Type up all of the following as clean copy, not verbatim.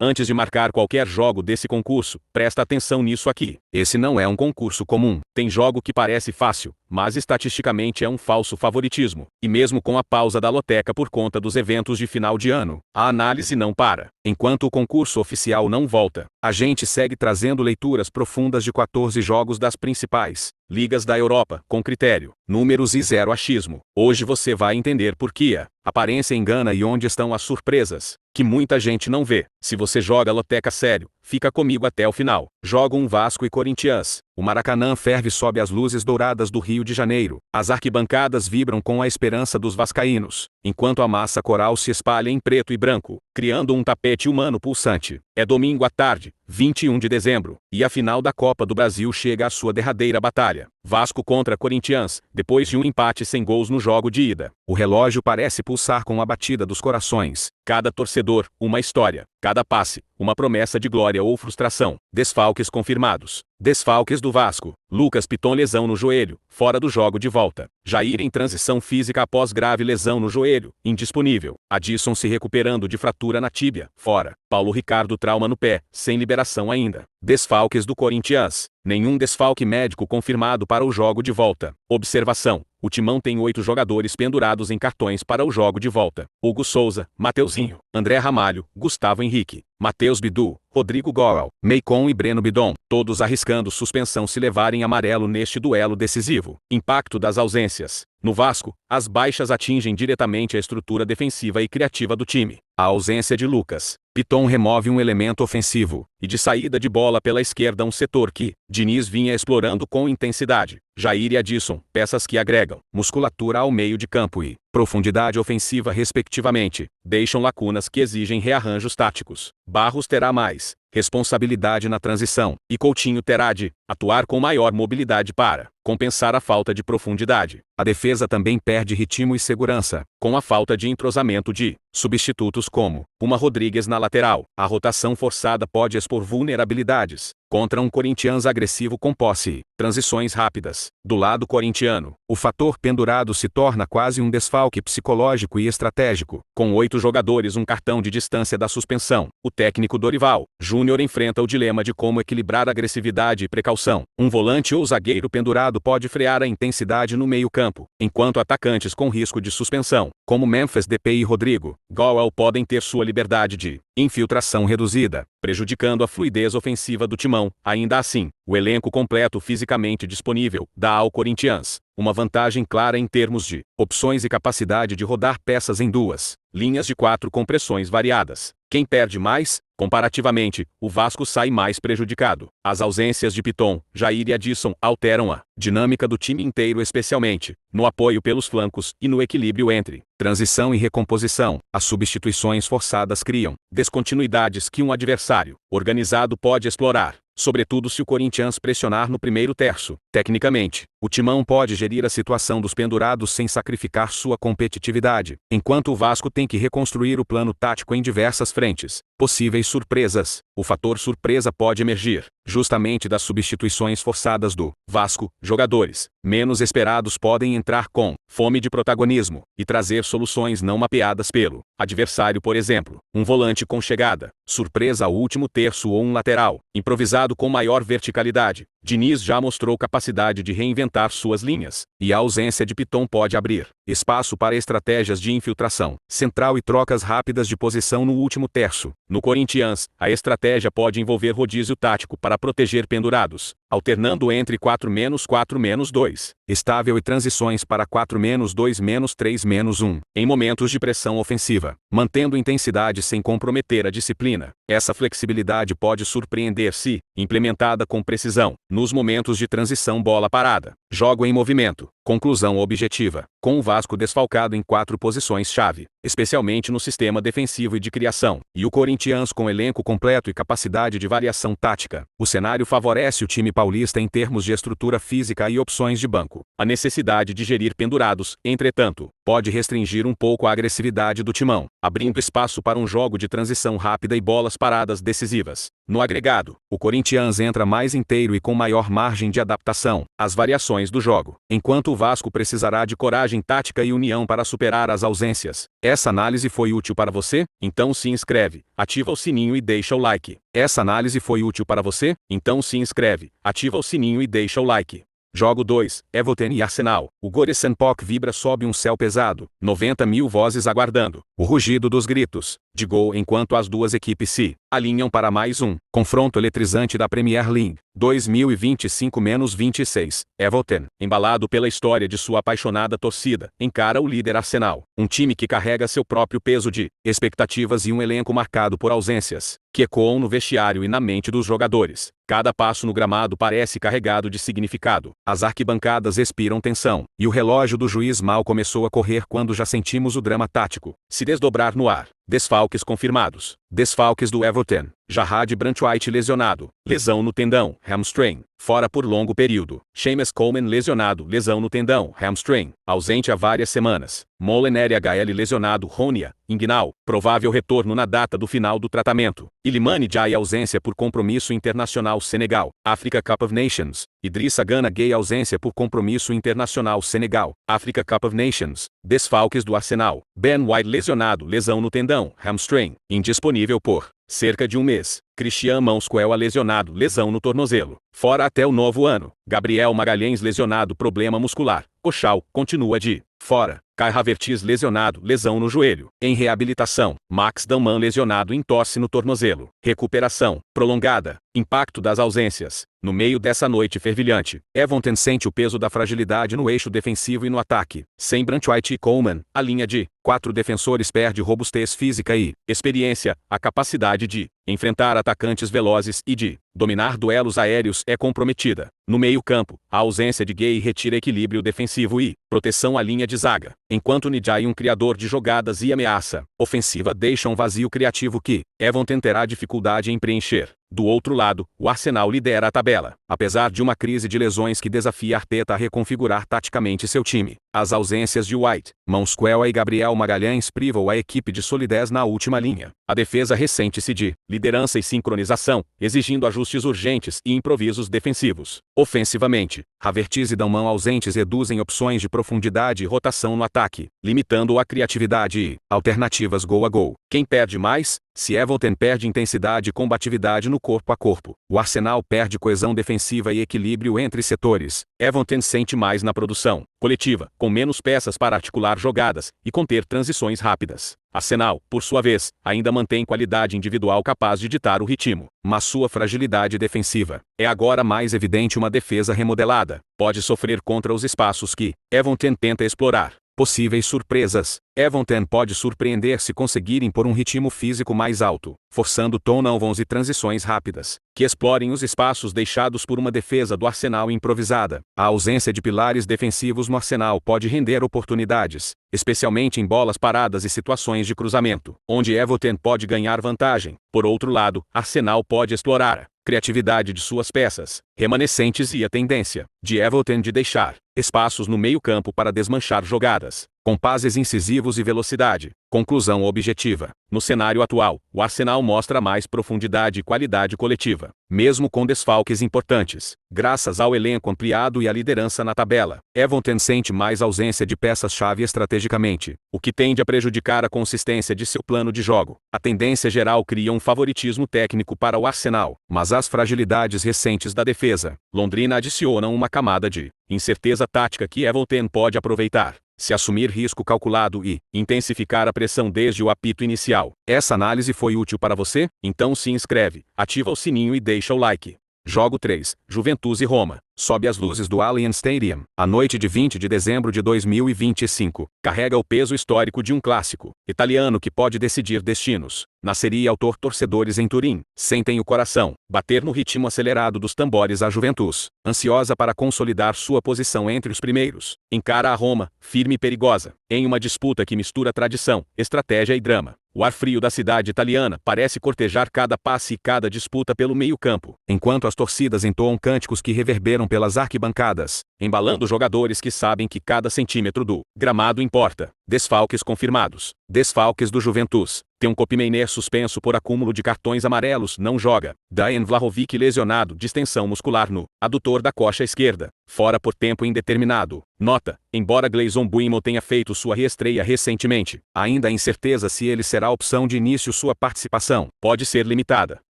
Antes de marcar qualquer jogo desse concurso, presta atenção nisso aqui. Esse não é um concurso comum. Tem jogo que parece fácil, mas estatisticamente é um falso favoritismo. E mesmo com a pausa da loteca por conta dos eventos de final de ano, a análise não para. Enquanto o concurso oficial não volta, a gente segue trazendo leituras profundas de 14 jogos das principais ligas da Europa, com critério, números e zero achismo. Hoje você vai entender por que a aparência engana e onde estão as surpresas, que muita gente não vê. Se você joga loteca sério, fica comigo até o final. Joga um Vasco e Corinthians. O Maracanã ferve sob as luzes douradas do Rio de Janeiro. As arquibancadas vibram com a esperança dos vascaínos, enquanto a massa coral se espalha em preto e branco, criando um tapete humano pulsante. É domingo à tarde, 21 de dezembro, e a final da Copa do Brasil chega à sua derradeira batalha. Vasco contra Corinthians, depois de um empate sem gols no jogo de ida. O relógio parece pulsar com a batida dos corações. Cada torcedor, uma história. Cada passe, uma promessa de glória ou frustração. Desfalques confirmados. Desfalques do Vasco. Lucas Piton lesão no joelho, fora do jogo de volta. Jair em transição física após grave lesão no joelho, indisponível. Adilson se recuperando de fratura na tíbia, fora. Paulo Ricardo trauma no pé, sem liberação ainda. Desfalques do Corinthians. Nenhum desfalque médico confirmado para o jogo de volta. Observação. O Timão tem 8 jogadores pendurados em cartões para o jogo de volta. Hugo Souza, Mateuzinho, André Ramalho, Gustavo Henrique, Matheus Bidu, Rodrigo Goel, Meicon e Breno Bidon, todos arriscando suspensão se levarem amarelo neste duelo decisivo. Impacto das ausências. No Vasco, as baixas atingem diretamente a estrutura defensiva e criativa do time. A ausência de Lucas Piton remove um elemento ofensivo, e de saída de bola pela esquerda um setor que Diniz vinha explorando com intensidade. Jair e Adilson, peças que agregam musculatura ao meio de campo e profundidade ofensiva respectivamente, deixam lacunas que exigem rearranjos táticos. Barros terá mais responsabilidade na transição, e Coutinho terá de atuar com maior mobilidade para compensar a falta de profundidade. A defesa também perde ritmo e segurança, com a falta de entrosamento de substitutos como Uma Rodrigues na lateral. A rotação forçada pode expor vulnerabilidades contra um Corinthians agressivo com posse e transições rápidas. Do lado corintiano, o fator pendurado se torna quase um desfalque psicológico e estratégico. Com 8 jogadores um cartão de distância da suspensão, o técnico Dorival Júnior enfrenta o dilema de como equilibrar agressividade e precaução. Um volante ou zagueiro pendurado pode frear a intensidade no meio-campo, enquanto atacantes com risco de suspensão, como Memphis Depay e Rodrigo Goel, podem ter sua liberdade de infiltração reduzida, prejudicando a fluidez ofensiva do Timão. Ainda assim, o elenco completo fisicamente disponível dá ao Corinthians uma vantagem clara em termos de opções e capacidade de rodar peças em duas linhas de 4 com pressões variadas. Quem perde mais? Comparativamente, o Vasco sai mais prejudicado. As ausências de Piton, Jair e Adilson alteram a dinâmica do time inteiro, especialmente no apoio pelos flancos e no equilíbrio entre transição e recomposição. As substituições forçadas criam descontinuidades que um adversário organizado pode explorar, sobretudo se o Corinthians pressionar no primeiro terço. Tecnicamente, o Timão pode gerir a situação dos pendurados sem sacrificar sua competitividade, enquanto o Vasco tem que reconstruir o plano tático em diversas frentes. Possíveis surpresas. O fator surpresa pode emergir justamente das substituições forçadas do Vasco. Jogadores menos esperados podem entrar com fome de protagonismo e trazer soluções não mapeadas pelo adversário, por exemplo, um volante com chegada surpresa ao último terço ou um lateral improvisado com maior verticalidade. Diniz já mostrou capacidade de reinventar suas linhas, e a ausência de Piton pode abrir espaço para estratégias de infiltração central e trocas rápidas de posição no último terço. No Corinthians, a estratégia pode envolver rodízio tático para proteger pendurados, alternando entre 4-4-2, estável, e transições para 4-2-3-1, em momentos de pressão ofensiva, mantendo intensidade sem comprometer a disciplina. Essa flexibilidade pode surpreender se implementada com precisão. Nos momentos de transição, bola parada, jogo em movimento. Conclusão objetiva. Com o Vasco desfalcado em 4 posições-chave, especialmente no sistema defensivo e de criação, e o Corinthians com elenco completo e capacidade de variação tática, o cenário favorece o time paulista em termos de estrutura física e opções de banco. A necessidade de gerir pendurados, entretanto, pode restringir um pouco a agressividade do Timão, abrindo espaço para um jogo de transição rápida e bolas paradas decisivas. No agregado, o Corinthians entra mais inteiro e com maior margem de adaptação às variações do jogo, enquanto o Vasco precisará de coragem tática e união para superar as ausências. Esta Essa análise foi útil para você? Então se inscreve, ativa o sininho e deixa o like. Essa análise foi útil para você? Então se inscreve, ativa o sininho e deixa o like. Jogo 2, Everton e Arsenal. O Goodison Park vibra sob um céu pesado, 90 mil vozes aguardando. O rugido dos gritos de gol enquanto as duas equipes se alinham para mais um confronto eletrizante da Premier League 2025-26. Everton, embalado pela história de sua apaixonada torcida, encara o líder Arsenal, um time que carrega seu próprio peso de expectativas e um elenco marcado por ausências que ecoam no vestiário e na mente dos jogadores. Cada passo no gramado parece carregado de significado. As arquibancadas respiram tensão, e o relógio do juiz mal começou a correr quando já sentimos o drama tático se desdobrar no ar. Desfalques confirmados. Desfalques do Everton. Jarrad Branthwaite lesionado. Lesão no tendão, hamstring. Fora por longo período. Seamus Coleman lesionado. Lesão no tendão, hamstring. Ausente há várias semanas. Molinari HL lesionado. Ronia, inguinal. Provável retorno na data do final do tratamento. Ilimani Jai ausência por compromisso internacional Senegal. Africa Cup of Nations. Idrissa Gana Gueye ausência por compromisso internacional Senegal. Africa Cup of Nations. Desfalques do Arsenal. Ben White lesionado. Lesão no tendão, hamstring. Indisponível por cerca de um mês. Christian Monsquela lesionado. Lesão no tornozelo. Fora até o novo ano. Gabriel Magalhães lesionado. Problema muscular. Coxal continua de fora. Kai Havertz lesionado. Lesão no joelho. Em reabilitação. Max Dalman lesionado. Entorse no tornozelo. Recuperação prolongada. Impacto das ausências. No meio dessa noite fervilhante, Everton sente o peso da fragilidade no eixo defensivo e no ataque. Sem Branthwaite e Coleman, a linha de 4 defensores perde robustez física e experiência, a capacidade de enfrentar atacantes velozes e de dominar duelos aéreos é comprometida. No meio-campo, a ausência de Gueye retira equilíbrio defensivo e proteção à linha de zaga, enquanto Ndiaye, um criador de jogadas e ameaça ofensiva, deixa um vazio criativo que Everton terá dificuldade em preencher. Do outro lado, o Arsenal lidera a tabela, apesar de uma crise de lesões que desafia Arteta a reconfigurar taticamente seu time. As ausências de White, Monsquela e Gabriel Magalhães privam a equipe de solidez na última linha. A defesa ressente-se de liderança e sincronização, exigindo ajustes urgentes e improvisos defensivos. Ofensivamente, Havertz e Dalman ausentes reduzem opções de profundidade e rotação no ataque, limitando a criatividade e alternativas gol a gol. Quem perde mais? Se Everton perde intensidade e combatividade no corpo a corpo, o Arsenal perde coesão defensiva e equilíbrio entre setores. Everton sente mais na produção coletiva, com menos peças para articular jogadas e conter transições rápidas. Arsenal, por sua vez, ainda mantém qualidade individual capaz de ditar o ritmo, mas sua fragilidade defensiva é agora mais evidente. Uma defesa remodelada pode sofrer contra os espaços que Everton tenta explorar. Possíveis surpresas. Everton pode surpreender se conseguir impor um ritmo físico mais alto, forçando turnovers e transições rápidas, que explorem os espaços deixados por uma defesa do Arsenal improvisada. A ausência de pilares defensivos no Arsenal pode render oportunidades, especialmente em bolas paradas e situações de cruzamento, onde Everton pode ganhar vantagem. Por outro lado, Arsenal pode explorar a criatividade de suas peças remanescentes e a tendência de Everton de deixar espaços no meio-campo para desmanchar jogadas, com passes incisivos e velocidade. Conclusão objetiva. No cenário atual, o Arsenal mostra mais profundidade e qualidade coletiva, mesmo com desfalques importantes. Graças ao elenco ampliado e à liderança na tabela, Everton sente mais ausência de peças-chave estrategicamente, o que tende a prejudicar a consistência de seu plano de jogo. A tendência geral cria um favoritismo técnico para o Arsenal, mas as fragilidades recentes da defesa londrina adicionam uma camada de incerteza tática que Everton pode aproveitar, se assumir risco calculado e intensificar a pressão desde o apito inicial. Essa análise foi útil para você? Então se inscreve, ativa o sininho e deixa o like. Jogo 3, Juventus e Roma. Sobe as luzes do Allianz Stadium. A noite de 20 de dezembro de 2025 carrega o peso histórico de um clássico italiano que pode decidir destinos. Na Serie A, torcedores em Turim sentem o coração bater no ritmo acelerado dos tambores. A Juventus, ansiosa para consolidar sua posição entre os primeiros, encara a Roma, firme e perigosa, em uma disputa que mistura tradição, estratégia e drama. O ar frio da cidade italiana parece cortejar cada passe e cada disputa pelo meio-campo, enquanto as torcidas entoam cânticos que reverberam pelas arquibancadas, embalando jogadores que sabem que cada centímetro do gramado importa. Desfalques confirmados. Desfalques do Juventus. Tem um Koopmeiners suspenso por acúmulo de cartões amarelos, não joga. Dejan Vlahovic lesionado, distensão muscular no adutor da coxa esquerda, fora por tempo indeterminado. Nota: embora Gleison Buimo tenha feito sua reestreia recentemente, ainda há incerteza se ele será opção de início. Sua participação pode ser limitada.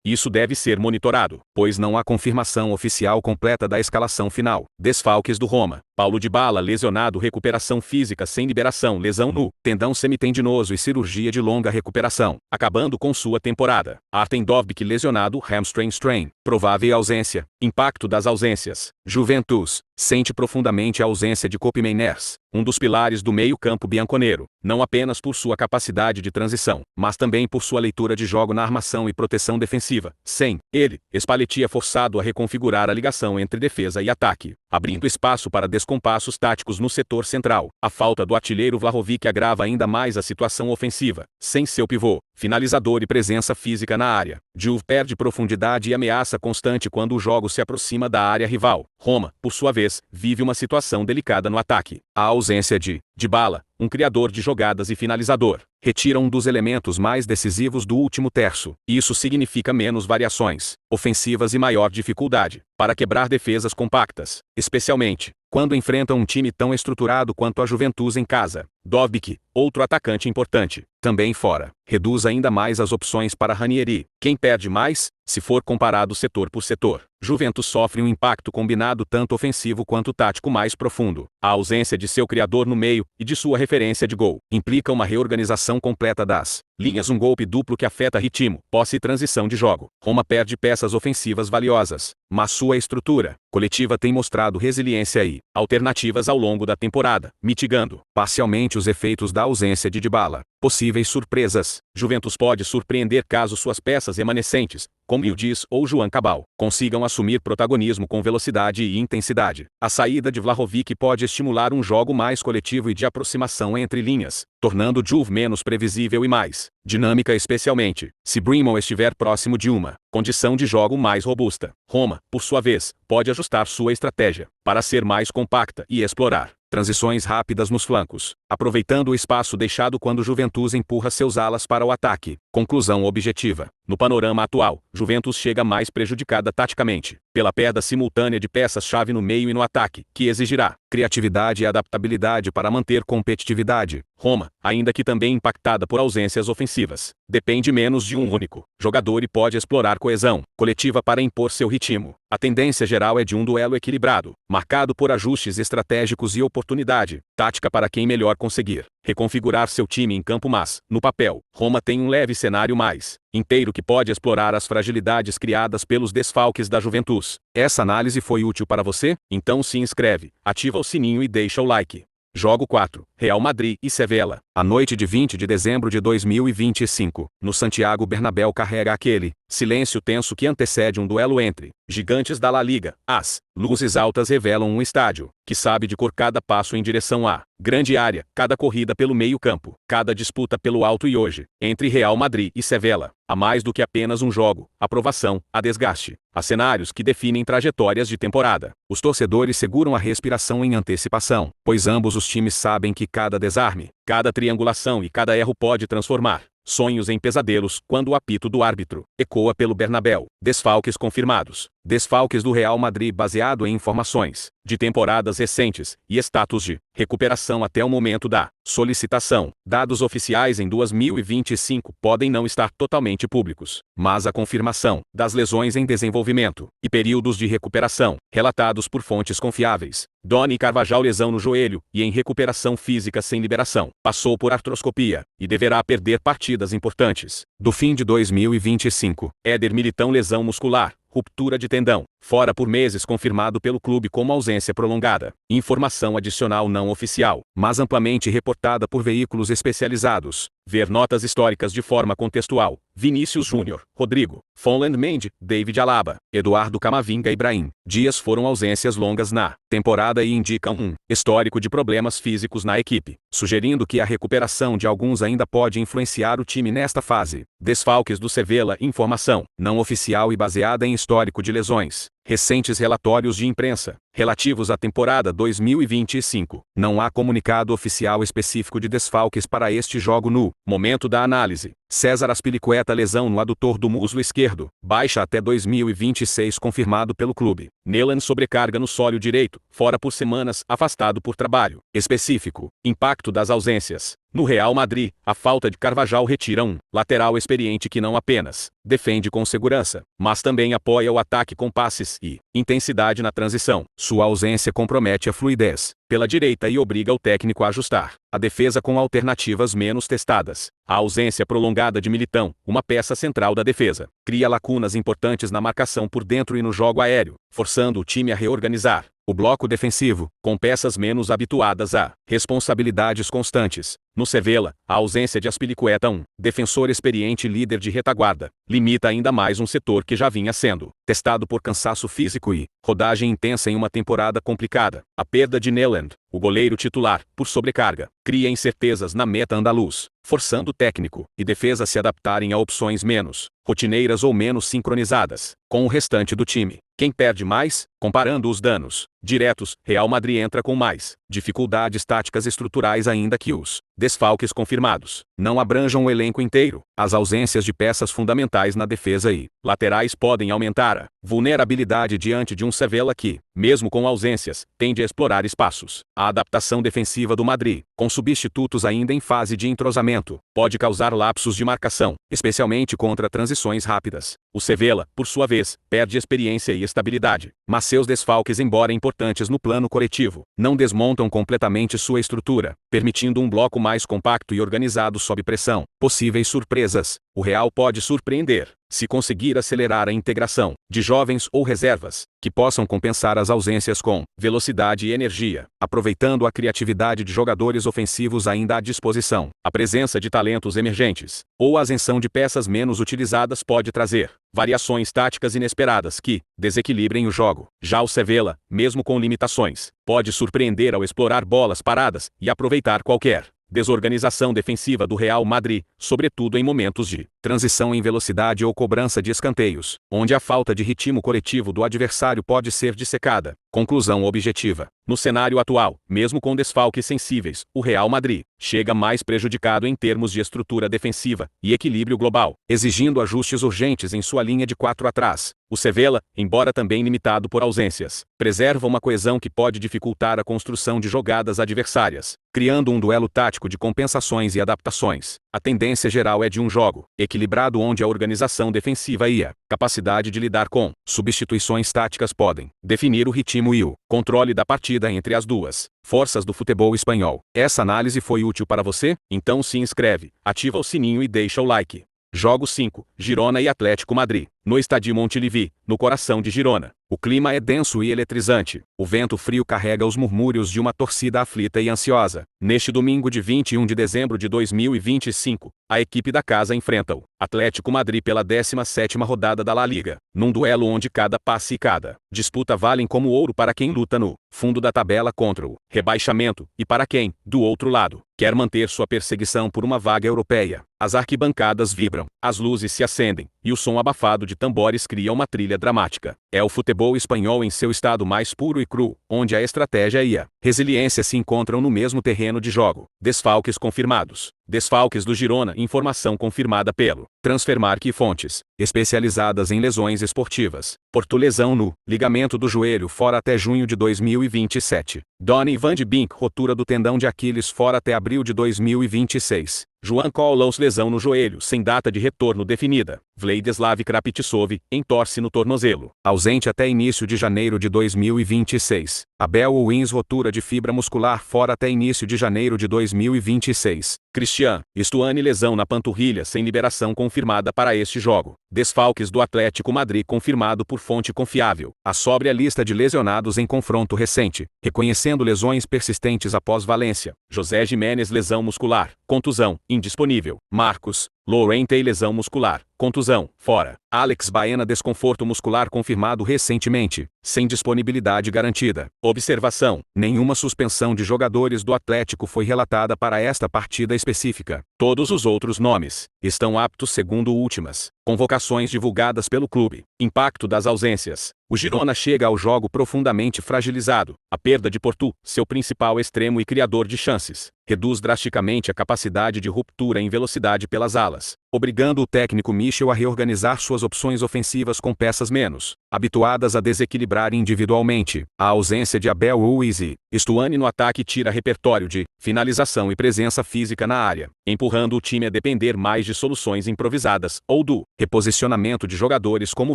Isso deve ser monitorado, pois não há confirmação oficial completa da escalação final. Desfalques do Roma. Paulo Dybala lesionado, recuperação física sem liberação, lesão no tendão semitendinoso e cirurgia de longa recuperação, acabando com sua temporada. Artem Dovbyk lesionado, hamstring strain, provável ausência. Impacto das ausências. Juventus sente profundamente a ausência de Koopmeiners, um dos pilares do meio-campo bianconero, não apenas por sua capacidade de transição, mas também por sua leitura de jogo na armação e proteção defensiva. Sem ele, Spalletti é forçado a reconfigurar a ligação entre defesa e ataque, abrindo espaço para descompassos táticos no setor central. A falta do artilheiro Vlahovic agrava ainda mais a situação ofensiva. Sem seu pivô, finalizador e presença física na área, Juve perde profundidade e ameaça constante quando o jogo se aproxima da área rival. Roma, por sua vez, vive uma situação delicada no ataque. A ausência de Dybala, um criador de jogadas e finalizador, retira um dos elementos mais decisivos do último terço. Isso significa menos variações ofensivas e maior dificuldade para quebrar defesas compactas, especialmente quando enfrentam um time tão estruturado quanto a Juventus em casa. Dovbyk, outro atacante importante, também fora, reduz ainda mais as opções para Ranieri. Quem perde mais, se for comparado setor por setor? Juventus sofre um impacto combinado tanto ofensivo quanto tático mais profundo. A ausência de seu criador no meio e de sua referência de gol implica uma reorganização completa das linhas, um golpe duplo que afeta ritmo, posse e transição de jogo. Roma perde peças ofensivas valiosas, mas sua estrutura coletiva tem mostrado resiliência e alternativas ao longo da temporada, mitigando parcialmente os efeitos da ausência de Dybala. Possíveis surpresas. Juventus pode surpreender caso suas peças remanescentes, como Yildiz ou João Cabal, consigam assumir protagonismo com velocidade e intensidade. A saída de Vlahovic pode estimular um jogo mais coletivo e de aproximação entre linhas, tornando Juve menos previsível e mais dinâmica, especialmente se Buimo estiver próximo de uma condição de jogo mais robusta. Roma, por sua vez, pode ajustar sua estratégia para ser mais compacta e explorar transições rápidas nos flancos, aproveitando o espaço deixado quando Juventus empurra seus alas para o ataque. Conclusão objetiva. No panorama atual, Juventus chega mais prejudicada taticamente, pela perda simultânea de peças-chave no meio e no ataque, que exigirá criatividade e adaptabilidade para manter competitividade. Roma, ainda que também impactada por ausências ofensivas, depende menos de um único jogador e pode explorar coesão coletiva para impor seu ritmo. A tendência geral é de um duelo equilibrado, marcado por ajustes estratégicos e oportunidade tática para quem melhor conseguir reconfigurar seu time em campo, mas, no papel, Roma tem um leve cenário mais inteiro que pode explorar as fragilidades criadas pelos desfalques da Juventus. Essa análise foi útil para você? Então se inscreve, ativa o sininho e deixa o like. Jogo 4, Real Madrid e Sevilla. A noite de 20 de dezembro de 2025, no Santiago Bernabéu carrega aquele silêncio tenso que antecede um duelo entre gigantes da La Liga. As luzes altas revelam um estádio que sabe de cor cada passo em direção à grande área, cada corrida pelo meio-campo, cada disputa pelo alto. E hoje, entre Real Madrid e Sevilla, há mais do que apenas um jogo, há provação, há desgaste, há cenários que definem trajetórias de temporada. Os torcedores seguram a respiração em antecipação, pois ambos os times sabem que cada desarme, cada triangulação e cada erro pode transformar sonhos em pesadelos quando o apito do árbitro ecoa pelo Bernabéu. Desfalques confirmados. Desfalques do Real Madrid baseado em informações de temporadas recentes e status de recuperação até o momento da solicitação. Dados oficiais em 2025 podem não estar totalmente públicos, mas a confirmação das lesões em desenvolvimento e períodos de recuperação, relatados por fontes confiáveis. Doni Carvajal, lesão no joelho e em recuperação física sem liberação, passou por artroscopia e deverá perder partidas importantes do fim de 2025. Éder Militão, lesão muscular, ruptura de tendão, fora por meses, confirmado pelo clube como ausência prolongada. Informação adicional não oficial, mas amplamente reportada por veículos especializados. Ver notas históricas de forma contextual. Vinícius Júnior, Rodrigo, Fonland Mendy, David Alaba, Eduardo Camavinga e Brahim Dias foram ausências longas na temporada e indicam um histórico de problemas físicos na equipe, sugerindo que a recuperação de alguns ainda pode influenciar o time nesta fase. Desfalques do Sevilla, informação não oficial e baseada em histórico de lesões. Recentes relatórios de imprensa, relativos à temporada 2025. Não há comunicado oficial específico de desfalques para este jogo no momento da análise. César Azpilicueta, lesão no adutor do muslo esquerdo, baixa até 2026 confirmado pelo clube. Neland, sobrecarga no sólio direito, fora por semanas, afastado por trabalho específico. Impacto das ausências. No Real Madrid, a falta de Carvajal retira um lateral experiente que não apenas defende com segurança, mas também apoia o ataque com passes e intensidade na transição. Sua ausência compromete a fluidez pela direita e obriga o técnico a ajustar a defesa com alternativas menos testadas. A ausência prolongada de Militão, uma peça central da defesa, cria lacunas importantes na marcação por dentro e no jogo aéreo, forçando o time a reorganizar o bloco defensivo, com peças menos habituadas a responsabilidades constantes. No Sevilla, a ausência de Azpilicueta, um defensor experiente e líder de retaguarda, limita ainda mais um setor que já vinha sendo testado por cansaço físico e rodagem intensa em uma temporada complicada. A perda de Neland, o goleiro titular, por sobrecarga, cria incertezas na meta andaluz, forçando o técnico e defesa a se adaptarem a opções menos rotineiras ou menos sincronizadas com o restante do time. Quem perde mais? Comparando os danos diretos, Real Madrid entra com mais dificuldades táticas estruturais ainda que os desfalques confirmados não abranjam o elenco inteiro. As ausências de peças fundamentais na defesa e laterais podem aumentar a vulnerabilidade diante de um Sevilla que, mesmo com ausências, tende a explorar espaços. A adaptação defensiva do Madrid, com substitutos ainda em fase de entrosamento, pode causar lapsos de marcação, especialmente contra transições rápidas. O Sevilla, por sua vez, perde experiência e estabilidade, mas seus desfalques, embora importantes no plano coletivo, não desmontam completamente sua estrutura, permitindo um bloco mais compacto e organizado sob pressão. Possíveis surpresas. O Real pode surpreender se conseguir acelerar a integração de jovens ou reservas, que possam compensar as ausências com velocidade e energia, aproveitando a criatividade de jogadores ofensivos ainda à disposição. A presença de talentos emergentes, ou a ascensão de peças menos utilizadas pode trazer variações táticas inesperadas que desequilibrem o jogo. Já o Sevilla, mesmo com limitações, pode surpreender ao explorar bolas paradas e aproveitar qualquer desorganização defensiva do Real Madrid, sobretudo em momentos de transição em velocidade ou cobrança de escanteios, onde a falta de ritmo coletivo do adversário pode ser dissecada. Conclusão objetiva. No cenário atual, mesmo com desfalques sensíveis, o Real Madrid chega mais prejudicado em termos de estrutura defensiva e equilíbrio global, exigindo ajustes urgentes em sua linha de 4 atrás. O Sevilla, embora também limitado por ausências, preserva uma coesão que pode dificultar a construção de jogadas adversárias, criando um duelo tático de compensações e adaptações. A tendência geral é de um jogo equilibrado onde a organização defensiva e a capacidade de lidar com substituições táticas podem definir o ritmo e o controle da partida entre as duas forças do futebol espanhol. Essa análise foi útil para você? Então se inscreve, ativa o sininho e deixa o like. Jogo 5, Girona e Atlético Madrid, no estádio Montilivi, no coração de Girona. O clima é denso e eletrizante. O vento frio carrega os murmúrios de uma torcida aflita e ansiosa. Neste domingo de 21 de dezembro de 2025, a equipe da casa enfrenta o Atlético Madrid pela 17ª rodada da La Liga, num duelo onde cada passe e cada disputa valem como ouro para quem luta no fundo da tabela contra o rebaixamento, e para quem, do outro lado, quer manter sua perseguição por uma vaga europeia. As arquibancadas vibram, as luzes se acendem, e o som abafado de tambores cria uma trilha dramática. É o futebol espanhol em seu estado mais puro e cru, onde a estratégia e a resiliência se encontram no mesmo terreno de jogo. Desfalques confirmados. Desfalques do Girona. Informação confirmada pelo Transfermarkt e fontes especializadas em lesões esportivas. Porto, lesão no ligamento do joelho, fora até junho de 2027. Donny van de Beek, rotura do tendão de Aquiles, fora até abril de 2026. João Carlos, lesão no joelho, sem data de retorno definida. Vladislav Krapitsov, entorse no tornozelo, ausente até início de janeiro de 2026. Abel Owens, rotura de fibra muscular, fora até início de janeiro de 2026. Cristian Stuani, lesão na panturrilha, sem liberação confirmada para este jogo. Desfalques do Atlético Madrid confirmado por fonte confiável. A sóbria lista de lesionados em confronto recente, reconhecendo lesões persistentes após Valência. José Giménez, lesão muscular, contusão, indisponível. Marcos Llorente lesão muscular, contusão, fora. Alex Baena desconforto muscular confirmado recentemente, sem disponibilidade garantida. Observação: nenhuma suspensão de jogadores do Atlético foi relatada para esta partida específica. Todos os outros nomes estão aptos segundo últimas convocações divulgadas pelo clube. Impacto das ausências. O Girona chega ao jogo profundamente fragilizado. A perda de Portu, seu principal extremo e criador de chances, reduz drasticamente a capacidade de ruptura em velocidade pelas alas, obrigando o técnico Michel a reorganizar suas opções ofensivas com peças menos habituadas a desequilibrar individualmente. A ausência de Abel Ruiz e Stuani no ataque tira repertório de finalização e presença física na área, empurrando o time a depender mais de soluções improvisadas ou do reposicionamento de jogadores como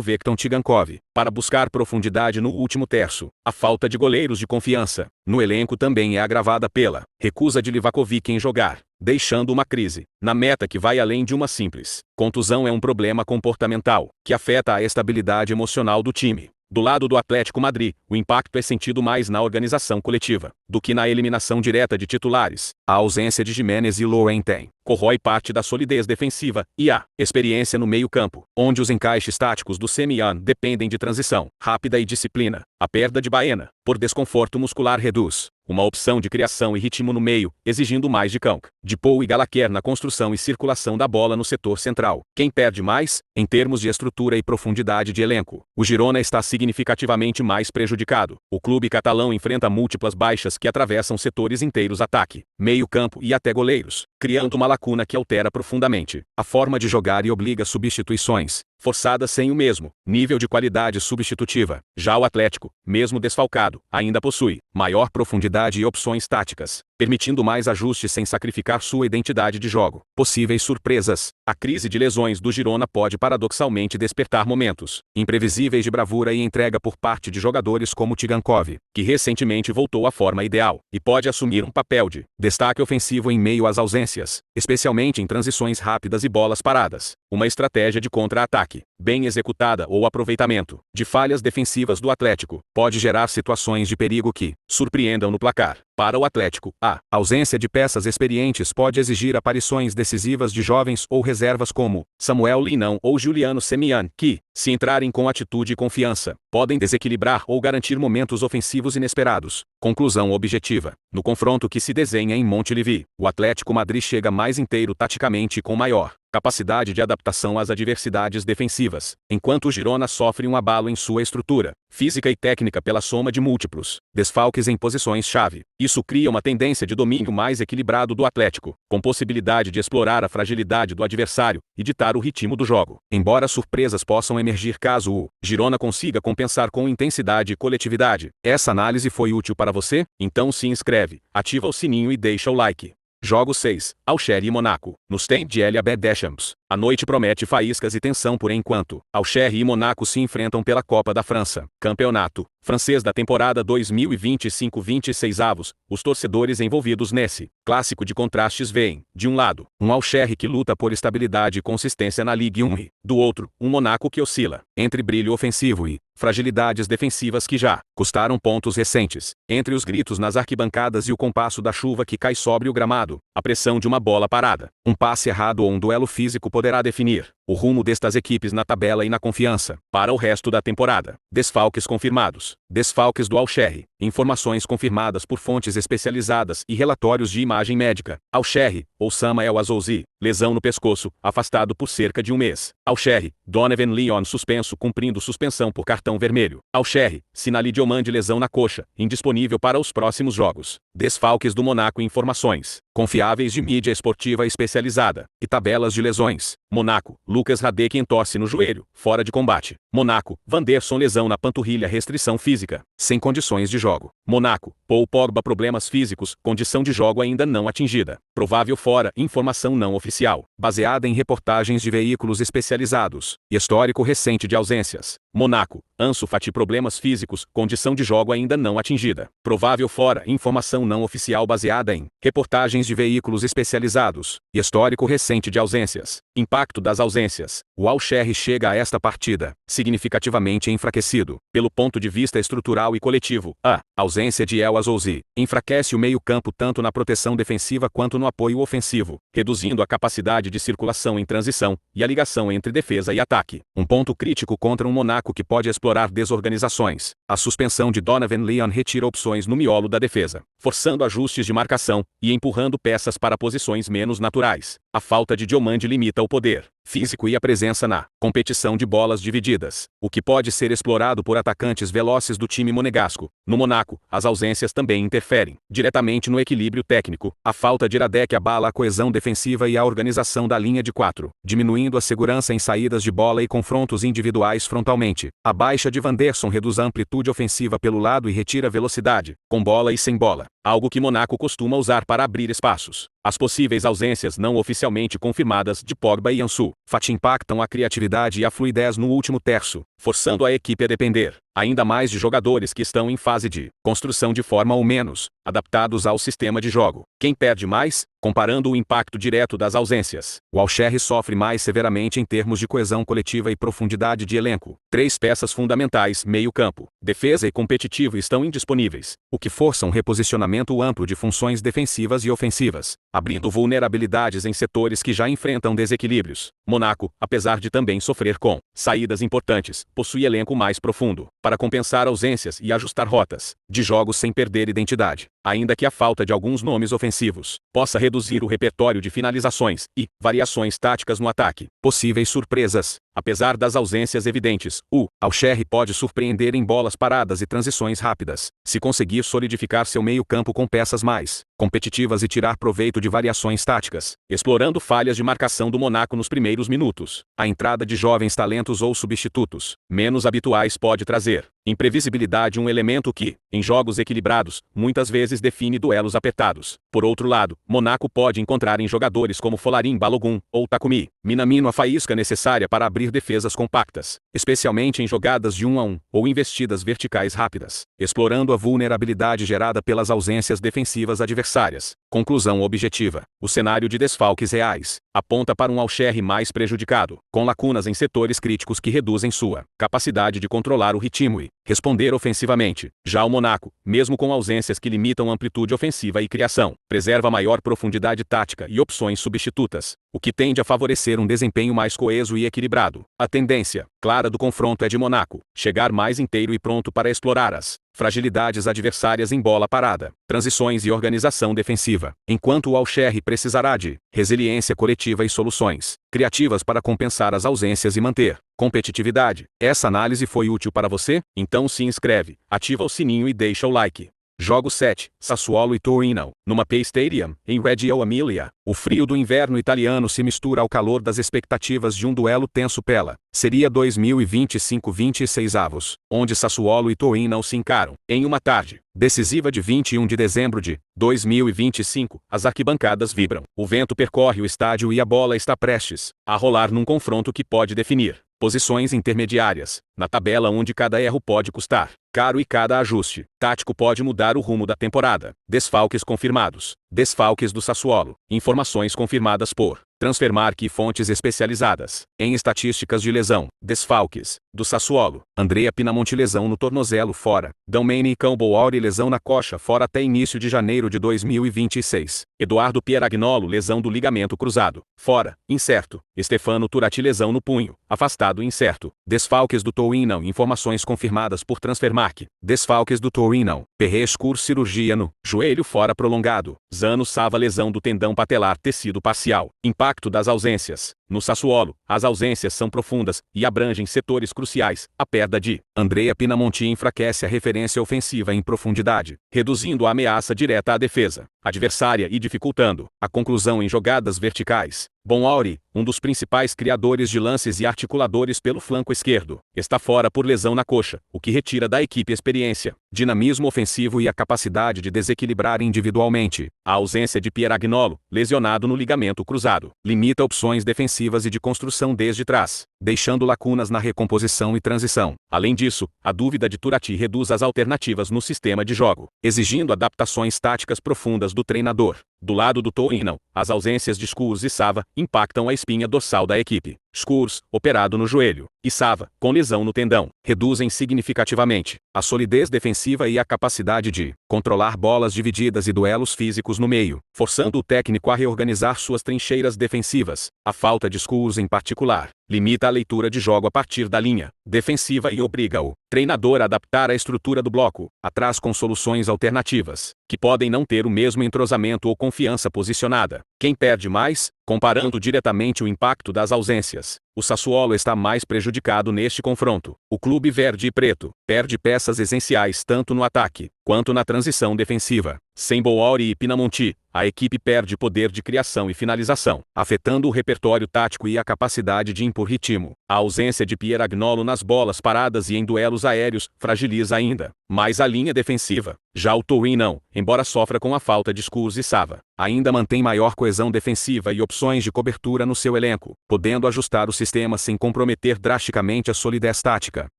Vekton Tigankov, para buscar profundidade no último terço. A falta de goleiros de confiança no elenco também é agravada pela recusa de Livakovic em jogar, deixando uma crise na meta que vai além de uma simples contusão. É um problema comportamental que afeta a estabilidade emocional do time. Do lado do Atlético Madrid, o impacto é sentido mais na organização coletiva do que na eliminação direta de titulares. A ausência de Giménez e Llorente corrói parte da solidez defensiva e a experiência no meio-campo, onde os encaixes táticos do Semian dependem de transição rápida e disciplina. A perda de Baena, por desconforto muscular, reduz uma opção de criação e ritmo no meio, exigindo mais de Kank, de Paul e Gallagher na construção e circulação da bola no setor central. Quem perde mais, em termos de estrutura e profundidade de elenco? O Girona está significativamente mais prejudicado. O clube catalão enfrenta múltiplas baixas que atravessam setores inteiros: ataque, meio-campo e até goleiros, criando uma lacuna que altera profundamente a forma de jogar e obriga substituições forçadas sem o mesmo nível de qualidade substitutiva. Já o Atlético, mesmo desfalcado, ainda possui maior profundidade e opções táticas, permitindo mais ajustes sem sacrificar sua identidade de jogo. Possíveis surpresas. A crise de lesões do Girona pode paradoxalmente despertar momentos imprevisíveis de bravura e entrega por parte de jogadores como Tigankov, que recentemente voltou à forma ideal e pode assumir um papel de destaque ofensivo em meio às ausências, especialmente em transições rápidas e bolas paradas. Uma estratégia de contra-ataque bem executada ou aproveitamento de falhas defensivas do Atlético pode gerar situações de perigo que surpreendam no placar. Para o Atlético, a ausência de peças experientes pode exigir aparições decisivas de jovens ou reservas como Samuel Linão ou Juliano Semian, que, se entrarem com atitude e confiança, podem desequilibrar ou garantir momentos ofensivos inesperados. Conclusão objetiva. No confronto que se desenha em Montilivi, o Atlético Madrid chega mais inteiro taticamente e com maior capacidade de adaptação às adversidades defensivas, enquanto o Girona sofre um abalo em sua estrutura física e técnica pela soma de múltiplos desfalques em posições-chave. Isso cria uma tendência de domínio mais equilibrado do Atlético, com possibilidade de explorar a fragilidade do adversário e ditar o ritmo do jogo. Embora surpresas possam emergir caso o Girona consiga compensar com intensidade e coletividade. Essa análise foi útil para você? Então se inscreve, ativa o sininho e deixa o like. Jogo 6, Auxerre e Monaco, no Stade de Abel Deschamps. A noite promete faíscas e tensão por enquanto. Auxerre e Monaco se enfrentam pela Copa da França, campeonato francês da temporada 2025-26 avos. Os torcedores envolvidos nesse clássico de contrastes veem, de um lado, um Auxerre que luta por estabilidade e consistência na Ligue 1 e, do outro, um Monaco que oscila entre brilho ofensivo e fragilidades defensivas que já custaram pontos recentes. Entre os gritos nas arquibancadas e o compasso da chuva que cai sobre o gramado, a pressão de uma bola parada, um passe errado ou um duelo físico poderá definir o rumo destas equipes na tabela e na confiança para o resto da temporada. Desfalques confirmados. Desfalques do Auxerre. Informações confirmadas por fontes especializadas e relatórios de imagem médica. Auxerre, ou Samuel Azouzi, lesão no pescoço, afastado por cerca de um mês. Auxerre, Donovan Leon suspenso cumprindo suspensão por cartão vermelho. Auxerre, Sinali Diomande lesão na coxa, indisponível para os próximos jogos. Desfalques do Monaco. Informações confiáveis de mídia esportiva especializada e tabelas de lesões. Monaco, Lucas Radek entorse no joelho, fora de combate. Monaco, Vanderson lesão na panturrilha, restrição física, sem condições de jogo. Monaco, Paul Pogba problemas físicos, condição de jogo ainda não atingida. Provável fora, informação não oficial, baseada em reportagens de veículos especializados. Histórico recente de ausências. Monaco, Ansu Fati problemas físicos, condição de jogo ainda não atingida. Provável fora, informação não oficial baseada em reportagens de veículos especializados. Histórico recente de ausências. Impacto das ausências. O Al-Shehri chega a esta partida, significativamente enfraquecido, pelo ponto de vista estrutural e coletivo. A ausência de El Azouzi enfraquece o meio-campo tanto na proteção defensiva quanto no apoio ofensivo, reduzindo a capacidade de circulação em transição e a ligação entre defesa e ataque. Um ponto crítico contra um Monaco que pode explorar desorganizações. A suspensão de Donovan Leon retira opções no miolo da defesa, forçando ajustes de marcação e empurrando peças para posições menos naturais. A falta de Diomande limita o poder físico e a presença na competição de bolas divididas, o que pode ser explorado por atacantes velozes do time monegasco. No Monaco, as ausências também interferem diretamente no equilíbrio técnico. A falta de Radek abala a coesão defensiva e a organização da linha de 4, diminuindo a segurança em saídas de bola e confrontos individuais frontalmente. A baixa de Vanderson reduz a amplitude ofensiva pelo lado e retira velocidade, com bola e sem bola, algo que Monaco costuma usar para abrir espaços. As possíveis ausências não oficialmente confirmadas de Pogba e Ansu Fati impactam a criatividade e a fluidez no último terço, forçando a equipe a depender ainda mais de jogadores que estão em fase de construção de forma ou menos adaptados ao sistema de jogo. Quem perde mais? Comparando o impacto direto das ausências, o Al-Shehri sofre mais severamente em termos de coesão coletiva e profundidade de elenco. 3 peças fundamentais, meio-campo, defesa e competitivo estão indisponíveis, o que força um reposicionamento amplo de funções defensivas e ofensivas, abrindo vulnerabilidades em setores que já enfrentam desequilíbrios. Monaco, apesar de também sofrer com saídas importantes, possui elenco mais profundo para compensar ausências e ajustar rotas de jogos sem perder identidade, ainda que a falta de alguns nomes ofensivos possa reduzir o repertório de finalizações e variações táticas no ataque. Possíveis surpresas. Apesar das ausências evidentes, o Al-Shehri pode surpreender em bolas paradas e transições rápidas, se conseguir solidificar seu meio-campo com peças mais competitivas e tirar proveito de variações táticas, explorando falhas de marcação do Monaco nos primeiros minutos. A entrada de jovens talentos ou substitutos menos habituais pode trazer imprevisibilidade, um elemento que, em jogos equilibrados, muitas vezes define duelos apertados. Por outro lado, Monaco pode encontrar em jogadores como Folarin Balogun ou Takumi Minamino a faísca necessária para abrir defesas compactas, especialmente em jogadas de 1 a 1 ou investidas verticais rápidas, explorando a vulnerabilidade gerada pelas ausências defensivas adversárias. Conclusão objetiva. O cenário de desfalques reais aponta para um Al-Shehri mais prejudicado, com lacunas em setores críticos que reduzem sua capacidade de controlar o ritmo e responder ofensivamente. Já o Monaco, mesmo com ausências que limitam amplitude ofensiva e criação, preserva maior profundidade tática e opções substitutas, o que tende a favorecer um desempenho mais coeso e equilibrado. A tendência clara do confronto é de Monaco chegar mais inteiro e pronto para explorar as fragilidades adversárias em bola parada, transições e organização defensiva, enquanto o Al-Shehri precisará de resiliência coletiva e soluções criativas para compensar as ausências e manter competitividade. Essa análise foi útil para você? Então se inscreve, ativa o sininho e deixa o like. Jogo 7, Sassuolo e Torino, numa Pay Stadium, em Reggio Emilia. O frio do inverno italiano se mistura ao calor das expectativas de um duelo tenso pela Serie 2025-26 avos, onde Sassuolo e Torino se encaram. Em uma tarde decisiva de 21 de dezembro de 2025, as arquibancadas vibram. O vento percorre o estádio e a bola está prestes a rolar num confronto que pode definir posições intermediárias na tabela, onde cada erro pode custar caro e cada ajuste tático pode mudar o rumo da temporada. Desfalques confirmados. Desfalques do Sassuolo. Informações confirmadas por Transfermarkt e fontes especializadas em estatísticas de lesão. Desfalques do Sassuolo: Andrea Pinamonti, lesão no tornozelo, fora. Domenico Boauri, lesão na coxa, fora até início de janeiro de 2026. Eduardo Pieragnolo, lesão do ligamento cruzado, fora, incerto. Stefano Turati, lesão no punho, afastado, incerto. Desfalques do Torino. Informações confirmadas por Transfermarkt. Desfalques do Torino: Perez Cur, cirurgia no joelho, fora prolongado. Zano Sava, lesão do tendão patelar, tecido parcial. Impacto das ausências. No Sassuolo, as ausências são profundas e abrangem setores cruciais. A perda de Andrea Pinamonti enfraquece a referência ofensiva em profundidade, reduzindo a ameaça direta à defesa adversária e dificultando a conclusão em jogadas verticais. Boauri, um dos principais criadores de lances e articuladores pelo flanco esquerdo, está fora por lesão na coxa, o que retira da equipe experiência dinamismo ofensivo e a capacidade de desequilibrar individualmente. A ausência de Pierre Agnolo, lesionado no ligamento cruzado, limita opções defensivas e de construção desde trás, deixando lacunas na recomposição e transição. Além disso, a dúvida de Turati reduz as alternativas no sistema de jogo, exigindo adaptações táticas profundas do treinador. Do lado do Torino, as ausências de Schurz e Sava impactam a espinha dorsal da equipe. Schurz, operado no joelho, e Sava, com lesão no tendão, reduzem significativamente a solidez defensiva e a capacidade de controlar bolas divididas e duelos físicos no meio, forçando o técnico a reorganizar suas trincheiras defensivas. A falta de Schurz em particular limita a leitura de jogo a partir da linha defensiva e obriga o treinador a adaptar a estrutura do bloco atrás com soluções alternativas, que podem não ter o mesmo entrosamento ou confiança posicionada. Quem perde mais? Comparando diretamente o impacto das ausências, o Sassuolo está mais prejudicado neste confronto. O clube verde e preto perde peças essenciais tanto no ataque quanto na transição defensiva. Sem Boauri e Pinamonti, a equipe perde poder de criação e finalização, afetando o repertório tático e a capacidade de impor ritmo. A ausência de Pierre Agnolo nas bolas paradas e em duelos aéreos fragiliza ainda mais a linha defensiva. Já o Torino, embora sofra com a falta de Schurz e Sava, ainda mantém maior coesão defensiva e opções de cobertura no seu elenco, podendo ajustar o sistema sem comprometer drasticamente a solidez tática.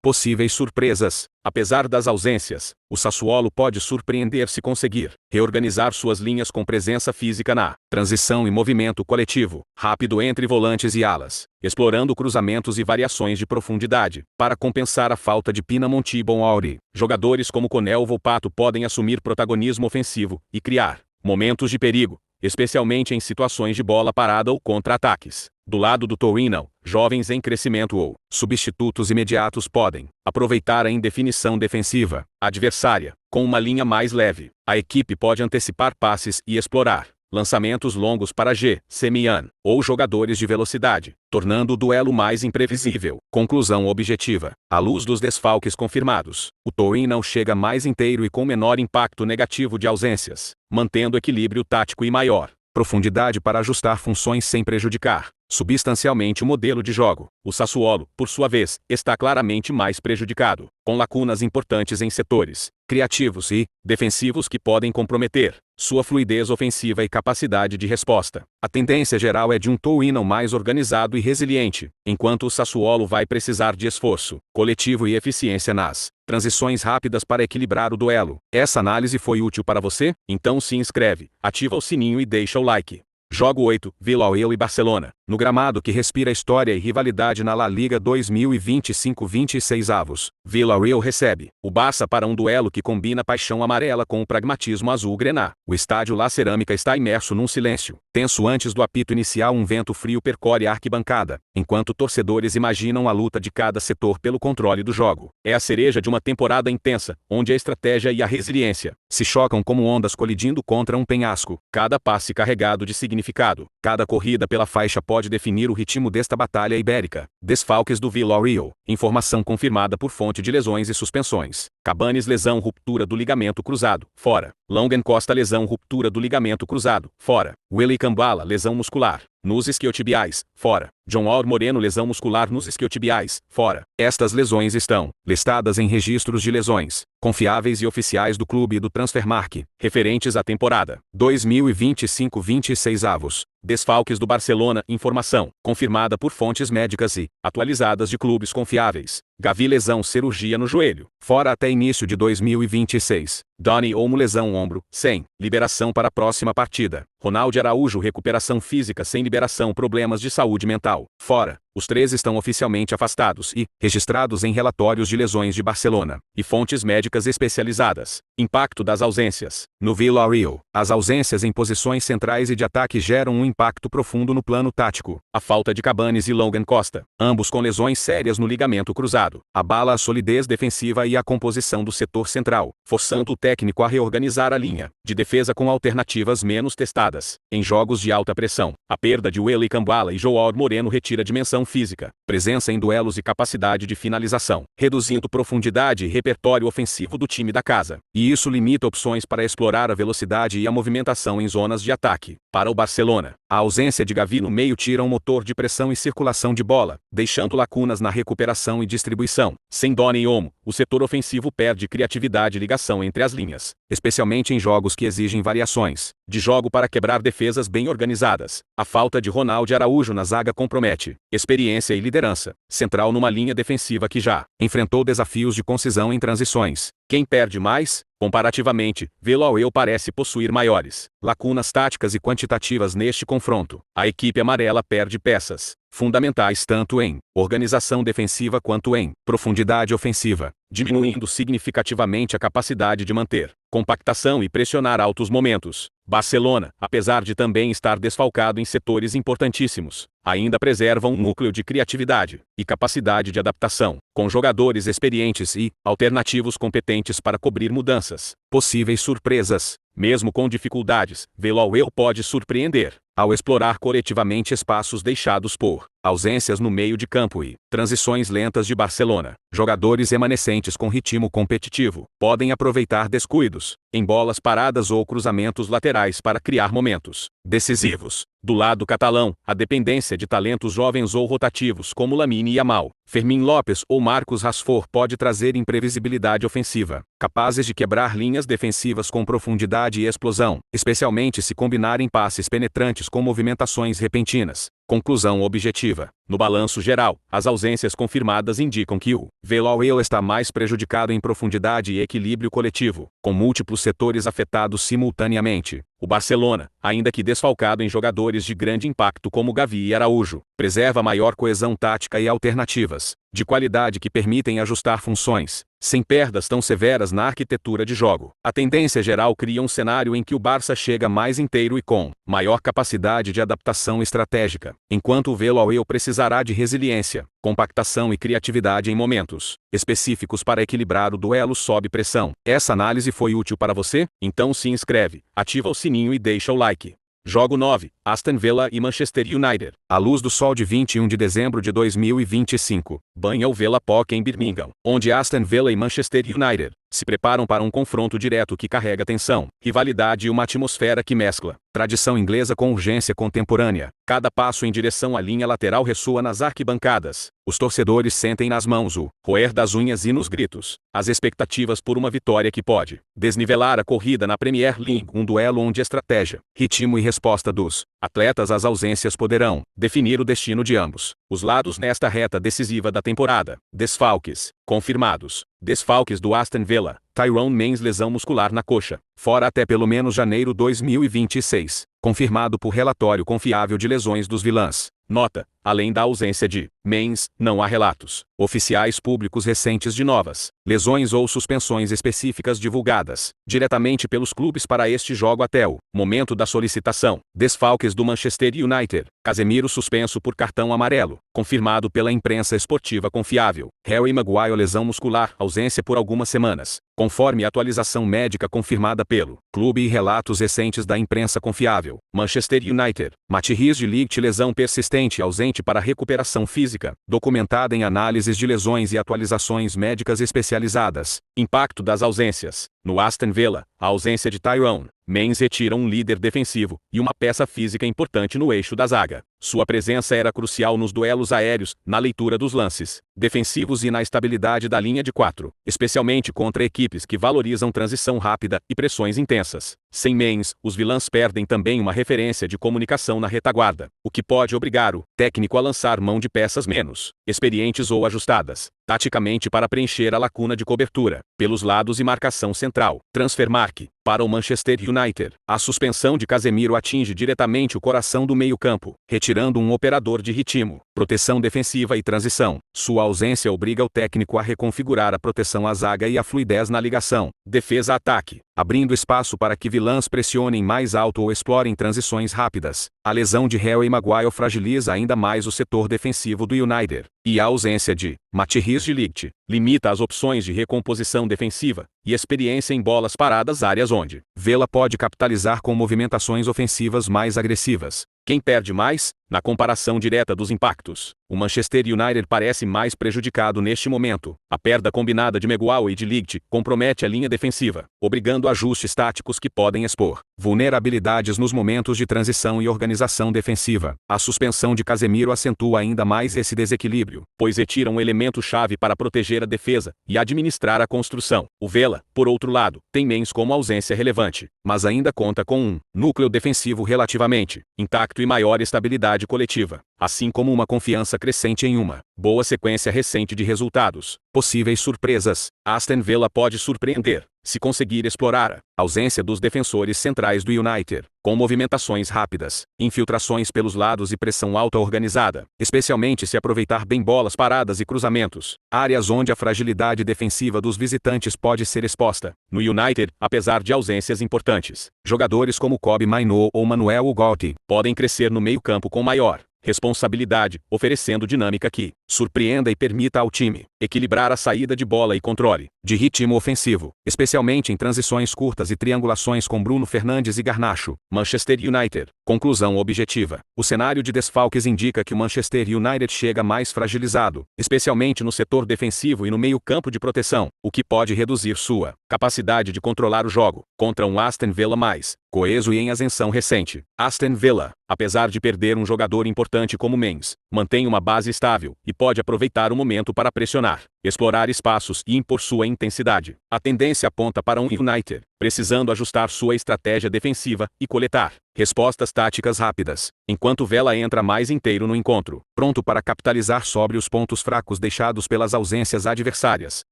Possíveis surpresas. Apesar das ausências, o Sassuolo pode surpreender se conseguir reorganizar suas linhas com presença física na transição e movimento coletivo, rápido entre volantes e alas, explorando cruzamentos e variações de profundidade, para compensar a falta de Pinamonti e Boauri. Jogadores como Conel ou Volpato podem assumir protagonismo ofensivo e criar momentos de perigo, especialmente em situações de bola parada ou contra-ataques. Do lado do Torino, jovens em crescimento ou substitutos imediatos podem aproveitar a indefinição defensiva adversária. Com uma linha mais leve, a equipe pode antecipar passes e explorar lançamentos longos para G, Semian, ou jogadores de velocidade, tornando o duelo mais imprevisível. Conclusão objetiva. À luz dos desfalques confirmados, o Torino chega mais inteiro e com menor impacto negativo de ausências, mantendo equilíbrio tático e maior profundidade para ajustar funções sem prejudicar substancialmente o modelo de jogo. O Sassuolo, por sua vez, está claramente mais prejudicado, com lacunas importantes em setores criativos e defensivos que podem comprometer sua fluidez ofensiva e capacidade de resposta. A tendência geral é de um Torino mais organizado e resiliente, enquanto o Sassuolo vai precisar de esforço coletivo e eficiência nas transições rápidas para equilibrar o duelo. Essa análise foi útil para você? Então se inscreve, ativa o sininho e deixa o like. Jogo 8, Villarreal e Barcelona. No gramado que respira história e rivalidade na La Liga 2025-26 avos, Villarreal recebe o Barça para um duelo que combina paixão amarela com o pragmatismo azul-grená. O estádio La Cerâmica está imerso num silêncio tenso antes do apito inicial. Um vento frio percorre a arquibancada, enquanto torcedores imaginam a luta de cada setor pelo controle do jogo. É a cereja de uma temporada intensa, onde a estratégia e a resiliência se chocam como ondas colidindo contra um penhasco. Cada passe carregado de significado, cada corrida pela faixa pode definir o ritmo desta batalha ibérica. Desfalques do Villarreal. Informação confirmada por fonte de lesões e suspensões. Cabanes, lesão, ruptura do ligamento cruzado, fora. Longen Costa, lesão, ruptura do ligamento cruzado, fora. Willy Cambala, lesão muscular nos isquiotibiais, fora. John Aur Moreno, lesão muscular nos isquiotibiais, fora. Estas lesões estão listadas em registros de lesões confiáveis e oficiais do clube e do Transfermarkt, referentes à temporada 2025-26 avos. Desfalques do Barcelona. Informação confirmada por fontes médicas e atualizadas de clubes confiáveis. Gavi, lesão, cirurgia no joelho, fora até início de 2026. Dani Olmo, lesão ombro, sem liberação para a próxima partida. Ronald Araújo, recuperação física sem liberação, problemas de saúde mental, fora. Os três estão oficialmente afastados e registrados em relatórios de lesões de Barcelona e fontes médicas especializadas. Impacto das ausências. No Villarreal, as ausências em posições centrais e de ataque geram um impacto profundo no plano tático. A falta de Cabanes e Longen Costa, ambos com lesões sérias no ligamento cruzado, abala a solidez defensiva e a composição do setor central, forçando o técnico a reorganizar a linha de defesa com alternativas menos testadas. Em jogos de alta pressão, a perda de Willy Cambala e João Moreno retira dimensão física, presença em duelos e capacidade de finalização, reduzindo profundidade e repertório ofensivo do time da casa. E isso limita opções para explorar a velocidade e a movimentação em zonas de ataque. Para o Barcelona, A ausência de Gavi no meio tira um motor de pressão e circulação de bola, deixando lacunas na recuperação e distribuição. Sem Donny Olmo, o setor ofensivo perde criatividade e ligação entre as linhas, especialmente em jogos que exigem variações de jogo para quebrar defesas bem organizadas. A falta de Ronald Araújo na zaga compromete experiência e liderança central numa linha defensiva que já enfrentou desafios de concisão em transições. Quem perde mais? Comparativamente, Villarreal parece possuir maiores lacunas táticas e quantitativas neste confronto. A equipe amarela perde peças fundamentais tanto em organização defensiva quanto em profundidade ofensiva, diminuindo significativamente a capacidade de manter compactação e pressionar altos momentos. Barcelona, apesar de também estar desfalcado em setores importantíssimos, ainda preserva um núcleo de criatividade e capacidade de adaptação, com jogadores experientes e alternativos competentes para cobrir mudanças. Possíveis surpresas. Mesmo com dificuldades, Villarreal pode surpreender ao explorar coletivamente espaços deixados por ausências no meio de campo e transições lentas de Barcelona. Jogadores remanescentes com ritmo competitivo podem aproveitar descuidos em bolas paradas ou cruzamentos laterais para criar momentos decisivos. Do lado catalão, a dependência de talentos jovens ou rotativos como Lamine Yamal, Fermín López ou Marcos Rashford pode trazer imprevisibilidade ofensiva, capazes de quebrar linhas defensivas com profundidade e explosão, especialmente se combinarem passes penetrantes com movimentações repentinas. Conclusão objetiva. No balanço geral, as ausências confirmadas indicam que o Villarreal está mais prejudicado em profundidade e equilíbrio coletivo, com múltiplos setores afetados simultaneamente. O Barcelona, ainda que desfalcado em jogadores de grande impacto como Gavi e Araújo, preserva maior coesão tática e alternativas de qualidade que permitem ajustar funções, sem perdas tão severas na arquitetura de jogo. A tendência geral cria um cenário em que o Barça chega mais inteiro e com maior capacidade de adaptação estratégica, enquanto o Villarreal precisará de resiliência, compactação e criatividade em momentos específicos para equilibrar o duelo sob pressão. Essa análise foi útil para você? Então se inscreve, ativa o sininho e deixa o like. Jogo 9, Aston Villa e Manchester United. A luz do sol de 21 de dezembro de 2025 banha o Villa Park em Birmingham, onde Aston Villa e Manchester United se preparam para um confronto direto que carrega tensão, rivalidade e uma atmosfera que mescla tradição inglesa com urgência contemporânea. Cada passo em direção à linha lateral ressoa nas arquibancadas. Os torcedores sentem nas mãos o roer das unhas e nos gritos as expectativas por uma vitória que pode desnivelar a corrida na Premier League, um duelo onde estratégia, ritmo e resposta dos atletas às ausências poderão definir o destino de ambos os lados nesta reta decisiva da temporada. Desfalques confirmados. Desfalques do Aston Villa: Tyrone Mings, lesão muscular na coxa, fora até pelo menos janeiro 2026, confirmado por relatório confiável de lesões dos vilãs. Nota: além da ausência de Mings, não há relatos oficiais públicos recentes de novas lesões ou suspensões específicas divulgadas diretamente pelos clubes para este jogo até o momento da solicitação. Desfalques do Manchester United: Casemiro suspenso por cartão amarelo, confirmado pela imprensa esportiva confiável. Harry Maguire, lesão muscular, ausência por algumas semanas, conforme atualização médica confirmada pelo clube e relatos recentes da imprensa confiável. Manchester United: Matheus de Ligt, lesão persistente, ausente para recuperação física, documentada em análises de lesões e atualizações médicas especializadas. Impacto das ausências. No Aston Villa, a ausência de Tyrone Mings retira um líder defensivo e uma peça física importante no eixo da zaga. Sua presença era crucial nos duelos aéreos, na leitura dos lances defensivos e na estabilidade da linha de 4, especialmente contra equipes que valorizam transição rápida e pressões intensas. Sem Mings, os vilãs perdem também uma referência de comunicação na retaguarda, o que pode obrigar o técnico a lançar mão de peças menos experientes ou ajustadas taticamente para preencher a lacuna de cobertura pelos lados e marcação central. Transfermarkt para o Manchester United: a suspensão de Casemiro atinge diretamente o coração do meio-campo, retirando um operador de ritmo, proteção defensiva e transição. Sua ausência obriga o técnico a reconfigurar a proteção à zaga e a fluidez na ligação defesa-ataque, abrindo espaço para que vilãs pressionem mais alto ou explorem transições rápidas. A lesão de Harry Maguire fragiliza ainda mais o setor defensivo do United, e a ausência de Matheus de Ligt limita as opções de recomposição defensiva e experiência em bolas paradas, áreas onde Villa pode capitalizar com movimentações ofensivas mais agressivas. Quem perde mais? Na comparação direta dos impactos, o Manchester United parece mais prejudicado neste momento. A perda combinada de Maguire e de Ligt compromete a linha defensiva, obrigando ajustes táticos que podem expor Vulnerabilidades nos momentos de transição e organização defensiva. A suspensão de Casemiro acentua ainda mais esse desequilíbrio, pois retira um elemento-chave para proteger a defesa e administrar a construção. O Vela, por outro lado, tem Mens como ausência relevante, mas ainda conta com um núcleo defensivo relativamente intacto e maior estabilidade coletiva, assim como uma confiança crescente em uma boa sequência recente de resultados. Possíveis surpresas. Aston Villa pode surpreender se conseguir explorar a ausência dos defensores centrais do United, com movimentações rápidas, infiltrações pelos lados e pressão alta organizada, especialmente se aproveitar bem bolas paradas e cruzamentos, áreas onde a fragilidade defensiva dos visitantes pode ser exposta. No United, apesar de ausências importantes, jogadores como Kobbie Mainoo ou Manuel Ugarte podem crescer no meio-campo com maior responsabilidade, oferecendo dinâmica que surpreenda e permita ao time equilibrar a saída de bola e controle de ritmo ofensivo, especialmente em transições curtas e triangulações com Bruno Fernandes e Garnacho. Manchester United. Conclusão objetiva. O cenário de desfalques indica que o Manchester United chega mais fragilizado, especialmente no setor defensivo e no meio-campo de proteção, o que pode reduzir sua capacidade de controlar o jogo contra um Aston Villa mais coeso e em ascensão recente. Aston Villa, apesar de perder um jogador importante como Mens, mantém uma base estável e pode aproveitar o momento para pressionar, explorar espaços e impor sua intensidade. A tendência aponta para um United precisando ajustar sua estratégia defensiva e coletar respostas táticas rápidas, enquanto Vela entra mais inteiro no encontro, pronto para capitalizar sobre os pontos fracos deixados pelas ausências adversárias.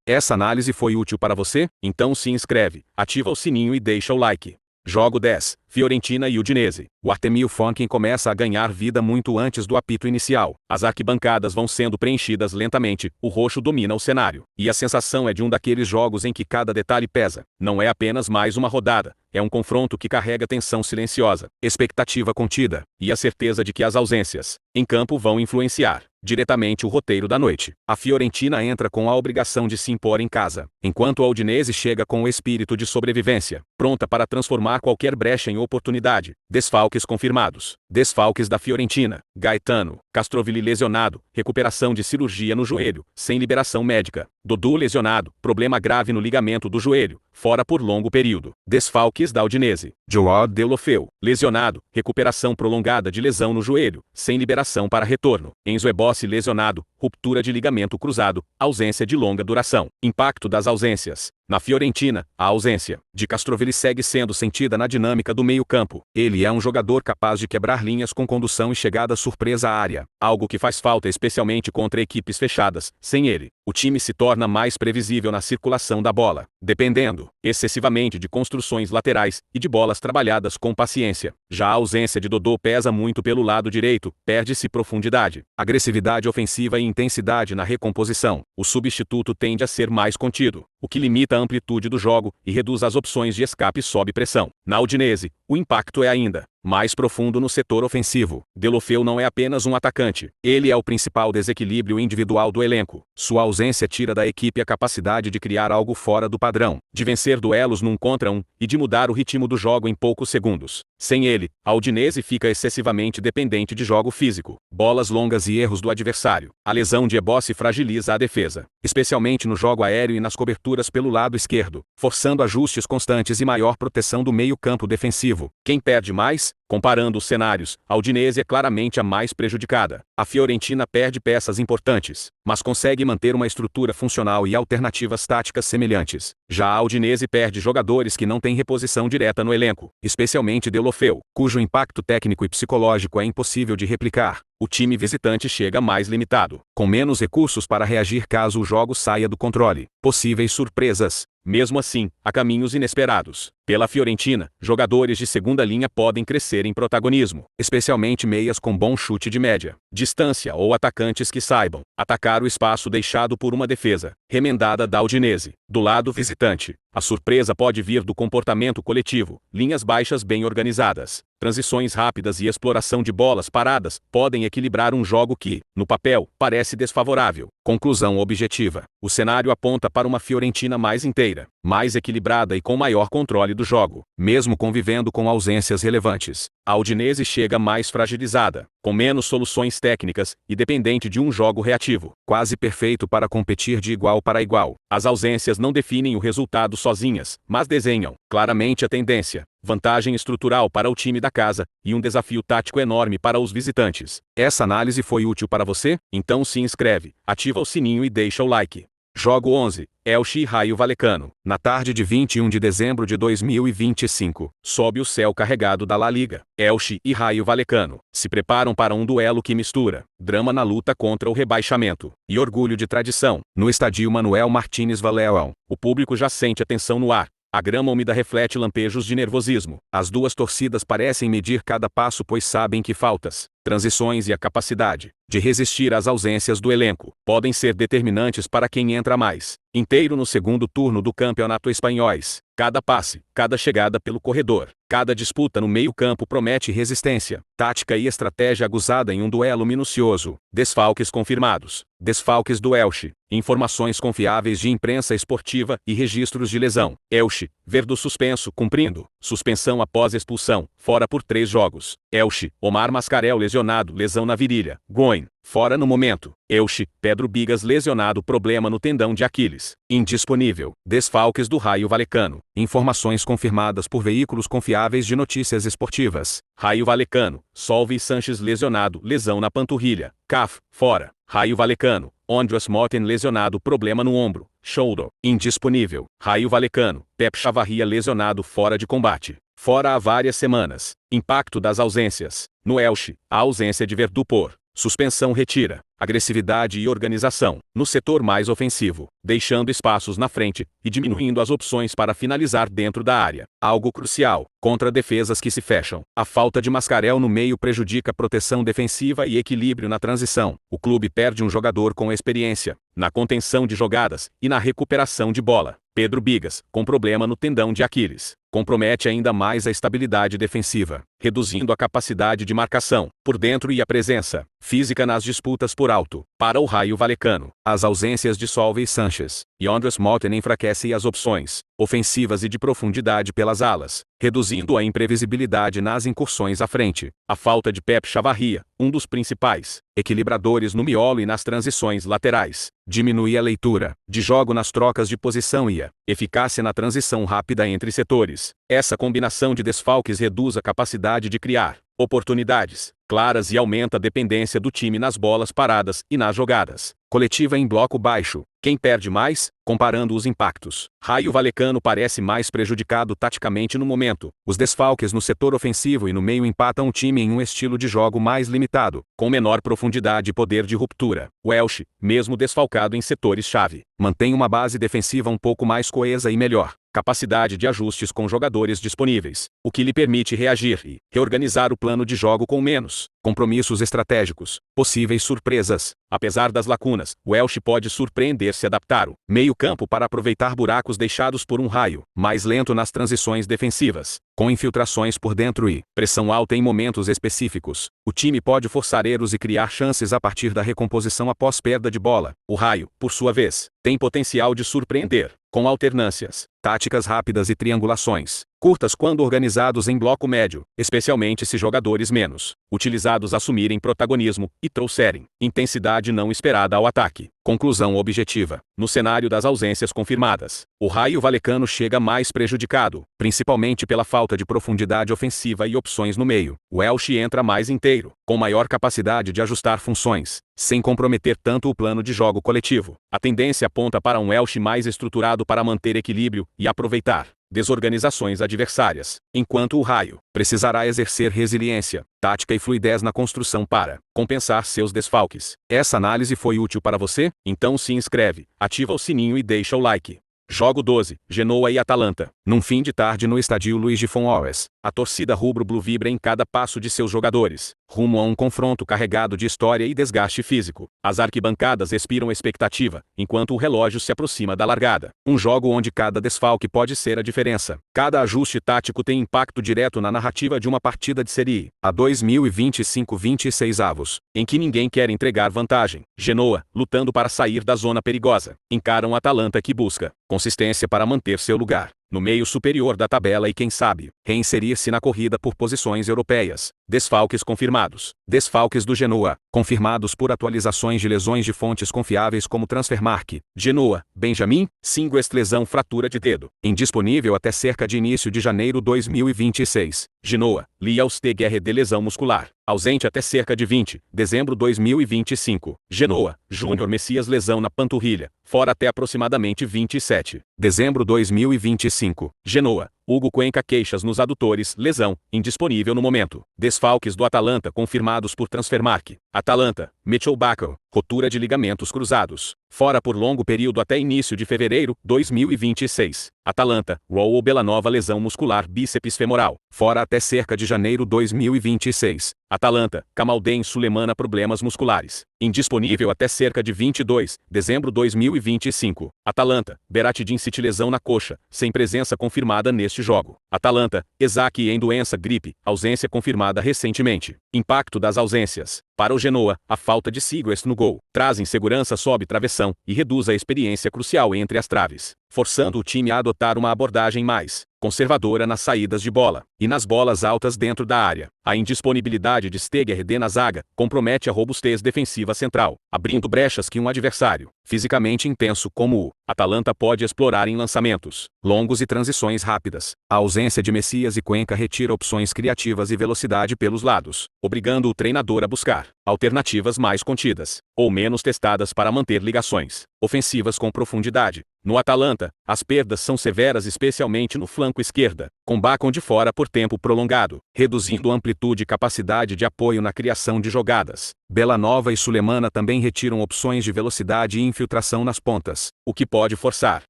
Essa análise foi útil para você? Então se inscreve, ativa o sininho e deixa o like. Jogo 10. Fiorentina e Udinese. O Artemio Franchi começa a ganhar vida muito antes do apito inicial. As arquibancadas vão sendo preenchidas lentamente, o roxo domina o cenário. E a sensação é de um daqueles jogos em que cada detalhe pesa. Não é apenas mais uma rodada, é um confronto que carrega tensão silenciosa, expectativa contida, e a certeza de que as ausências em campo vão influenciar diretamente o roteiro da noite. A Fiorentina entra com a obrigação de se impor em casa, enquanto a Udinese chega com o espírito de sobrevivência, pronta para transformar qualquer brecha em oportunidade. Desfalques confirmados. Desfalques da Fiorentina. Gaetano Castrovilli lesionado, recuperação de cirurgia no joelho, sem liberação médica. Dodô lesionado, problema grave no ligamento do joelho, fora por longo período. Desfalques da Udinese. Joao Deulofeu, lesionado, recuperação prolongada de lesão no joelho, sem liberação para retorno. Enzo Ebosse lesionado, ruptura de ligamento cruzado, ausência de longa duração. Impacto das ausências. Na Fiorentina, a ausência de Castrovilli segue sendo sentida na dinâmica do meio-campo. Ele é um jogador capaz de quebrar linhas com condução e chegada surpresa à área, algo que faz falta especialmente contra equipes fechadas. Sem ele, o time se torna mais previsível na circulação da bola, dependendo excessivamente de construções laterais e de bolas trabalhadas com paciência. Já a ausência de Dodô pesa muito pelo lado direito, perde-se profundidade, agressividade ofensiva e intensidade na recomposição. O substituto tende a ser mais contido, o que limita a amplitude do jogo e reduz as opções de escape sob pressão. Na Udinese, o impacto é ainda mais profundo no setor ofensivo. Deulofeu não é apenas um atacante, ele é o principal desequilíbrio individual do elenco. Sua ausência tira da equipe a capacidade de criar algo fora do padrão, de vencer duelos num contra um e de mudar o ritmo do jogo em poucos segundos. Sem ele, a Udinese fica excessivamente dependente de jogo físico, bolas longas e erros do adversário. A lesão de Ebosse fragiliza a defesa, especialmente no jogo aéreo e nas coberturas pelo lado esquerdo, forçando ajustes constantes e maior proteção do meio-campo defensivo. Quem perde mais? Comparando os cenários, a Udinese é claramente a mais prejudicada. A Fiorentina perde peças importantes, mas consegue manter uma estrutura funcional e alternativas táticas semelhantes. Já a Udinese perde jogadores que não têm reposição direta no elenco, especialmente Deulofeu, cujo impacto técnico e psicológico é impossível de replicar. O time visitante chega mais limitado, com menos recursos para reagir caso o jogo saia do controle. Possíveis surpresas. Mesmo assim, há caminhos inesperados. Pela Fiorentina, jogadores de segunda linha podem crescer em protagonismo, especialmente meias com bom chute de média distância ou atacantes que saibam atacar o espaço deixado por uma defesa remendada da Udinese. Do lado visitante, a surpresa pode vir do comportamento coletivo, linhas baixas bem organizadas, transições rápidas e exploração de bolas paradas podem equilibrar um jogo que, no papel, parece desfavorável. Conclusão objetiva. O cenário aponta para uma Fiorentina mais inteira, mais equilibrada e com maior controle do jogo, mesmo convivendo com ausências relevantes. A Udinese chega mais fragilizada, com menos soluções técnicas e dependente de um jogo reativo, quase perfeito para competir de igual para igual. As ausências não definem o resultado sozinhas, mas desenham claramente a tendência, vantagem estrutural para o time da casa e um desafio tático enorme para os visitantes. Essa análise foi útil para você? Então se inscreve, ativa o sininho e deixa o like. Jogo 11, Elche e Raio Vallecano. Na tarde de 21 de dezembro de 2025, sob o céu carregado da La Liga, Elche e Raio Vallecano se preparam para um duelo que mistura drama na luta contra o rebaixamento e orgulho de tradição. No estádio Manuel Martínez Valleão, o público já sente a tensão no ar. A grama úmida reflete lampejos de nervosismo. As duas torcidas parecem medir cada passo, pois sabem que faltas, transições e a capacidade de resistir às ausências do elenco podem ser determinantes para quem entra mais inteiro no segundo turno do Campeonato Espanhóis. Cada passe, cada chegada pelo corredor, cada disputa no meio-campo promete resistência, tática e estratégia aguzada em um duelo minucioso. Desfalques confirmados. Desfalques do Elche. Informações confiáveis de imprensa esportiva e registros de lesão. Elche, Verdu suspenso, cumprindo suspensão após expulsão, fora por 3 jogos. Elche, Omar Mascarell lesionado, lesão na virilha. Goin, fora no momento. Elche, Pedro Bigas lesionado, problema no tendão de Aquiles. Indisponível. Desfalques do Raio Vallecano. Informações confirmadas por veículos confiáveis de notícias esportivas. Raio Vallecano, Solvi Sanches lesionado, lesão na panturrilha. CAF, fora. Raio Vallecano, Andreas Moten lesionado, problema no ombro. Shoulder, indisponível. Raio Vallecano, Pep Chavarria lesionado, fora de combate. Fora há várias semanas. Impacto das ausências. No Elche, a ausência de Verdu por suspensão retira agressividade e organização no setor mais ofensivo, deixando espaços na frente e diminuindo as opções para finalizar dentro da área. Algo crucial, contra defesas que se fecham. A falta de Mascarell no meio prejudica a proteção defensiva e equilíbrio na transição. O clube perde um jogador com experiência na contenção de jogadas e na recuperação de bola. Pedro Bigas, com problema no tendão de Aquiles, compromete ainda mais a estabilidade defensiva, reduzindo a capacidade de marcação por dentro e a presença física nas disputas por alto. Para o Raio Vallecano, as ausências de Solvi Sanches e Andreas Moten enfraquecem as opções ofensivas e de profundidade pelas alas, reduzindo a imprevisibilidade nas incursões à frente. A falta de Pep Chavarria, um dos principais equilibradores no miolo e nas transições laterais, diminui a leitura de jogo nas trocas de posição e a eficácia na transição rápida entre setores. Essa combinação de desfalques reduz a capacidade de criar oportunidades claras e aumenta a dependência do time nas bolas paradas e nas jogadas coletiva em bloco baixo. Quem perde mais? Comparando os impactos, Raio Vallecano parece mais prejudicado taticamente no momento. Os desfalques no setor ofensivo e no meio empatam o time em um estilo de jogo mais limitado, com menor profundidade e poder de ruptura. O Elche, mesmo desfalcado em setores-chave, mantém uma base defensiva um pouco mais coesa e melhor capacidade de ajustes com jogadores disponíveis, o que lhe permite reagir e reorganizar o plano de jogo com menos compromissos estratégicos, possíveis surpresas. Apesar das lacunas, o Elche pode surpreender se adaptar o meio-campo para aproveitar buracos deixados por um Raio mais lento nas transições defensivas, com infiltrações por dentro e pressão alta em momentos específicos. O time pode forçar erros e criar chances a partir da recomposição após perda de bola. O Raio, por sua vez, tem potencial de surpreender, com alternâncias, táticas rápidas e triangulações curtas quando organizados em bloco médio, especialmente se jogadores menos utilizados assumirem protagonismo e trouxerem intensidade não esperada ao ataque. Conclusão objetiva. No cenário das ausências confirmadas, o Raio Vallecano chega mais prejudicado, principalmente pela falta de profundidade ofensiva e opções no meio. O Elche entra mais inteiro, com maior capacidade de ajustar funções, sem comprometer tanto o plano de jogo coletivo. A tendência aponta para um Elche mais estruturado para manter equilíbrio e aproveitar desorganizações adversárias, enquanto o Raio precisará exercer resiliência, tática e fluidez na construção para compensar seus desfalques. Essa análise foi útil para você? Então se inscreve, ativa o sininho e deixa o like. Jogo 12, Genoa e Atalanta. Num fim de tarde no estádio Luís de Fonores, a torcida rubro-blu vibra em cada passo de seus jogadores, rumo a um confronto carregado de história e desgaste físico. As arquibancadas respiram expectativa, enquanto o relógio se aproxima da largada. Um jogo onde cada desfalque pode ser a diferença. Cada ajuste tático tem impacto direto na narrativa de uma partida de Série A 2025-26 avos, em que ninguém quer entregar vantagem. Genoa, lutando para sair da zona perigosa, encara um Atalanta que busca consistência para manter seu lugar. no meio superior da tabela e quem sabe, reinserir-se na corrida por posições europeias. Desfalques confirmados. Desfalques do Genoa, confirmados por atualizações de lesões de fontes confiáveis como Transfermarkt. Genoa, Benjamin, Singwest lesão fratura de dedo. Indisponível até cerca de início de janeiro 2026. Genoa, Liaustegerd lesão muscular. Ausente até cerca de 20, dezembro 2025. Genoa, Júnior Messias lesão na panturrilha, fora até aproximadamente 27, dezembro 2025. Genoa, Hugo Cuenca queixas nos adutores, lesão, indisponível no momento. Desfalques do Atalanta confirmados por Transfermarkt. Atalanta, Mitchell Bakker, rotura de ligamentos cruzados, fora por longo período até início de fevereiro 2026. Atalanta, Raul Belanova lesão muscular bíceps femoral, fora até cerca de janeiro 2026. Atalanta, Kamaldeen Sulemana problemas musculares, indisponível até cerca de 22, dezembro 2025. Atalanta, Beratidin City lesão na coxa, sem presença confirmada neste jogo. Atalanta, Ezaki em doença gripe, ausência confirmada recentemente. Impacto das ausências. Para o Genoa, a falta de Siegrist no gol traz insegurança sob travessão e reduz a experiência crucial entre as traves, forçando o time a adotar uma abordagem mais conservadora nas saídas de bola e nas bolas altas dentro da área. A indisponibilidade de Stegerrad na zaga compromete a robustez defensiva central, abrindo brechas que um adversário fisicamente intenso como o Atalanta pode explorar em lançamentos longos e transições rápidas. A ausência de Messias e Cuenca retira opções criativas e velocidade pelos lados, obrigando o treinador a buscar alternativas mais contidas ou menos testadas para manter ligações ofensivas com profundidade. No Atalanta, as perdas são severas especialmente no flanco esquerda, com Bacon de fora por tempo prolongado, reduzindo amplitude e capacidade de apoio na criação de jogadas. Belanova e Sulemana também retiram opções de velocidade e infiltração nas pontas, o que pode forçar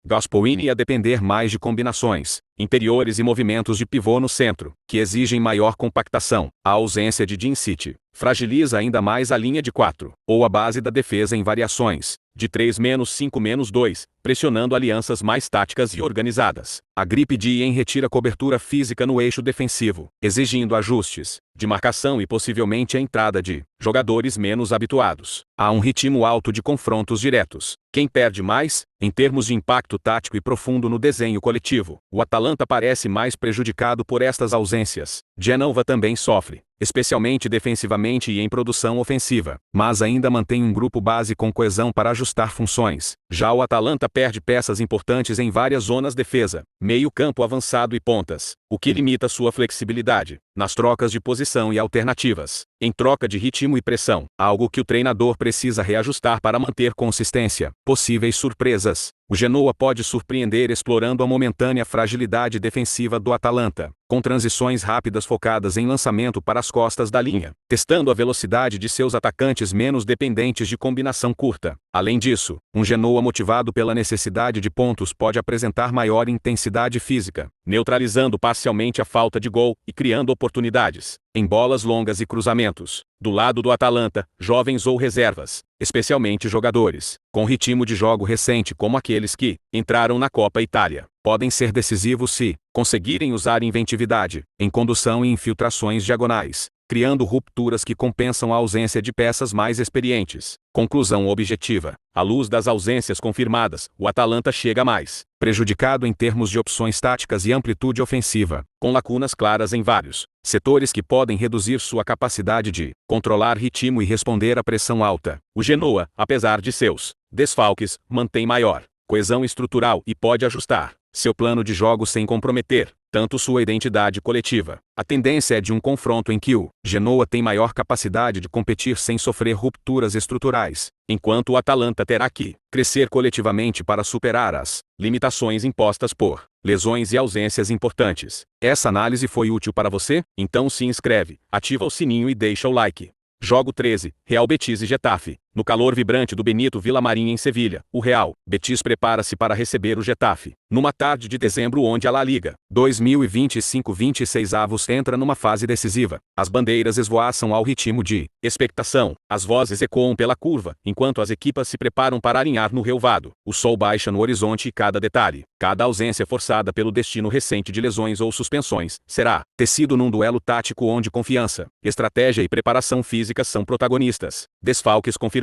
Gasperini a depender mais de combinações interiores e movimentos de pivô no centro, que exigem maior compactação. A ausência de Djindicic fragiliza ainda mais a linha de 4, ou a base da defesa em variações de 3-5-2, pressionando alianças mais táticas e organizadas. A gripe de Ien retira cobertura física no eixo defensivo, exigindo ajustes de marcação e possivelmente a entrada de jogadores menos habituados. Há um ritmo alto de confrontos diretos. Quem perde mais, em termos de impacto tático e profundo no desenho coletivo? O Atalanta parece mais prejudicado por estas ausências. Genova também sofre, especialmente defensivamente e em produção ofensiva, mas ainda mantém um grupo base com coesão para ajustar funções. Já o Atalanta perde peças importantes em várias zonas defesa, meio-campo avançado e pontas, o que limita sua flexibilidade nas trocas de posição e alternativas, em troca de ritmo e pressão, algo que o treinador precisa reajustar para manter consistência. Possíveis surpresas. O Genoa pode surpreender explorando a momentânea fragilidade defensiva do Atalanta, com transições rápidas focadas em lançamento para as costas da linha, testando a velocidade de seus atacantes menos dependentes de combinação curta. Além disso, um Genoa motivado pela necessidade de pontos pode apresentar maior intensidade física, neutralizando parcialmente a falta de gol e criando oportunidades em bolas longas e cruzamentos. Do lado do Atalanta, jovens ou reservas, especialmente jogadores com ritmo de jogo recente como aqueles que entraram na Copa Itália, podem ser decisivos se conseguirem usar inventividade em condução e infiltrações diagonais, criando rupturas que compensam a ausência de peças mais experientes. Conclusão objetiva. À luz das ausências confirmadas, o Atalanta chega mais prejudicado em termos de opções táticas e amplitude ofensiva, com lacunas claras em vários setores que podem reduzir sua capacidade de controlar ritmo e responder à pressão alta. O Genoa, apesar de seus desfalques, mantém maior coesão estrutural e pode ajustar seu plano de jogo sem comprometer tanto sua identidade coletiva. A tendência é de um confronto em que o Genoa tem maior capacidade de competir sem sofrer rupturas estruturais, enquanto o Atalanta terá que crescer coletivamente para superar as limitações impostas por lesões e ausências importantes. Essa análise foi útil para você? Então se inscreve, ativa o sininho e deixa o like. Jogo 13, Real Betis e Getafe. No calor vibrante do Benito Villamarín em Sevilha, o Real Betis prepara-se para receber o Getafe, numa tarde de dezembro onde a La Liga 2025-26 avos entra numa fase decisiva. As bandeiras esvoaçam ao ritmo de expectação, as vozes ecoam pela curva, enquanto as equipas se preparam para alinhar no relvado. O sol baixa no horizonte e cada detalhe, cada ausência forçada pelo destino recente de lesões ou suspensões, será tecido num duelo tático onde confiança, estratégia e preparação física são protagonistas. Desfalques confirmados.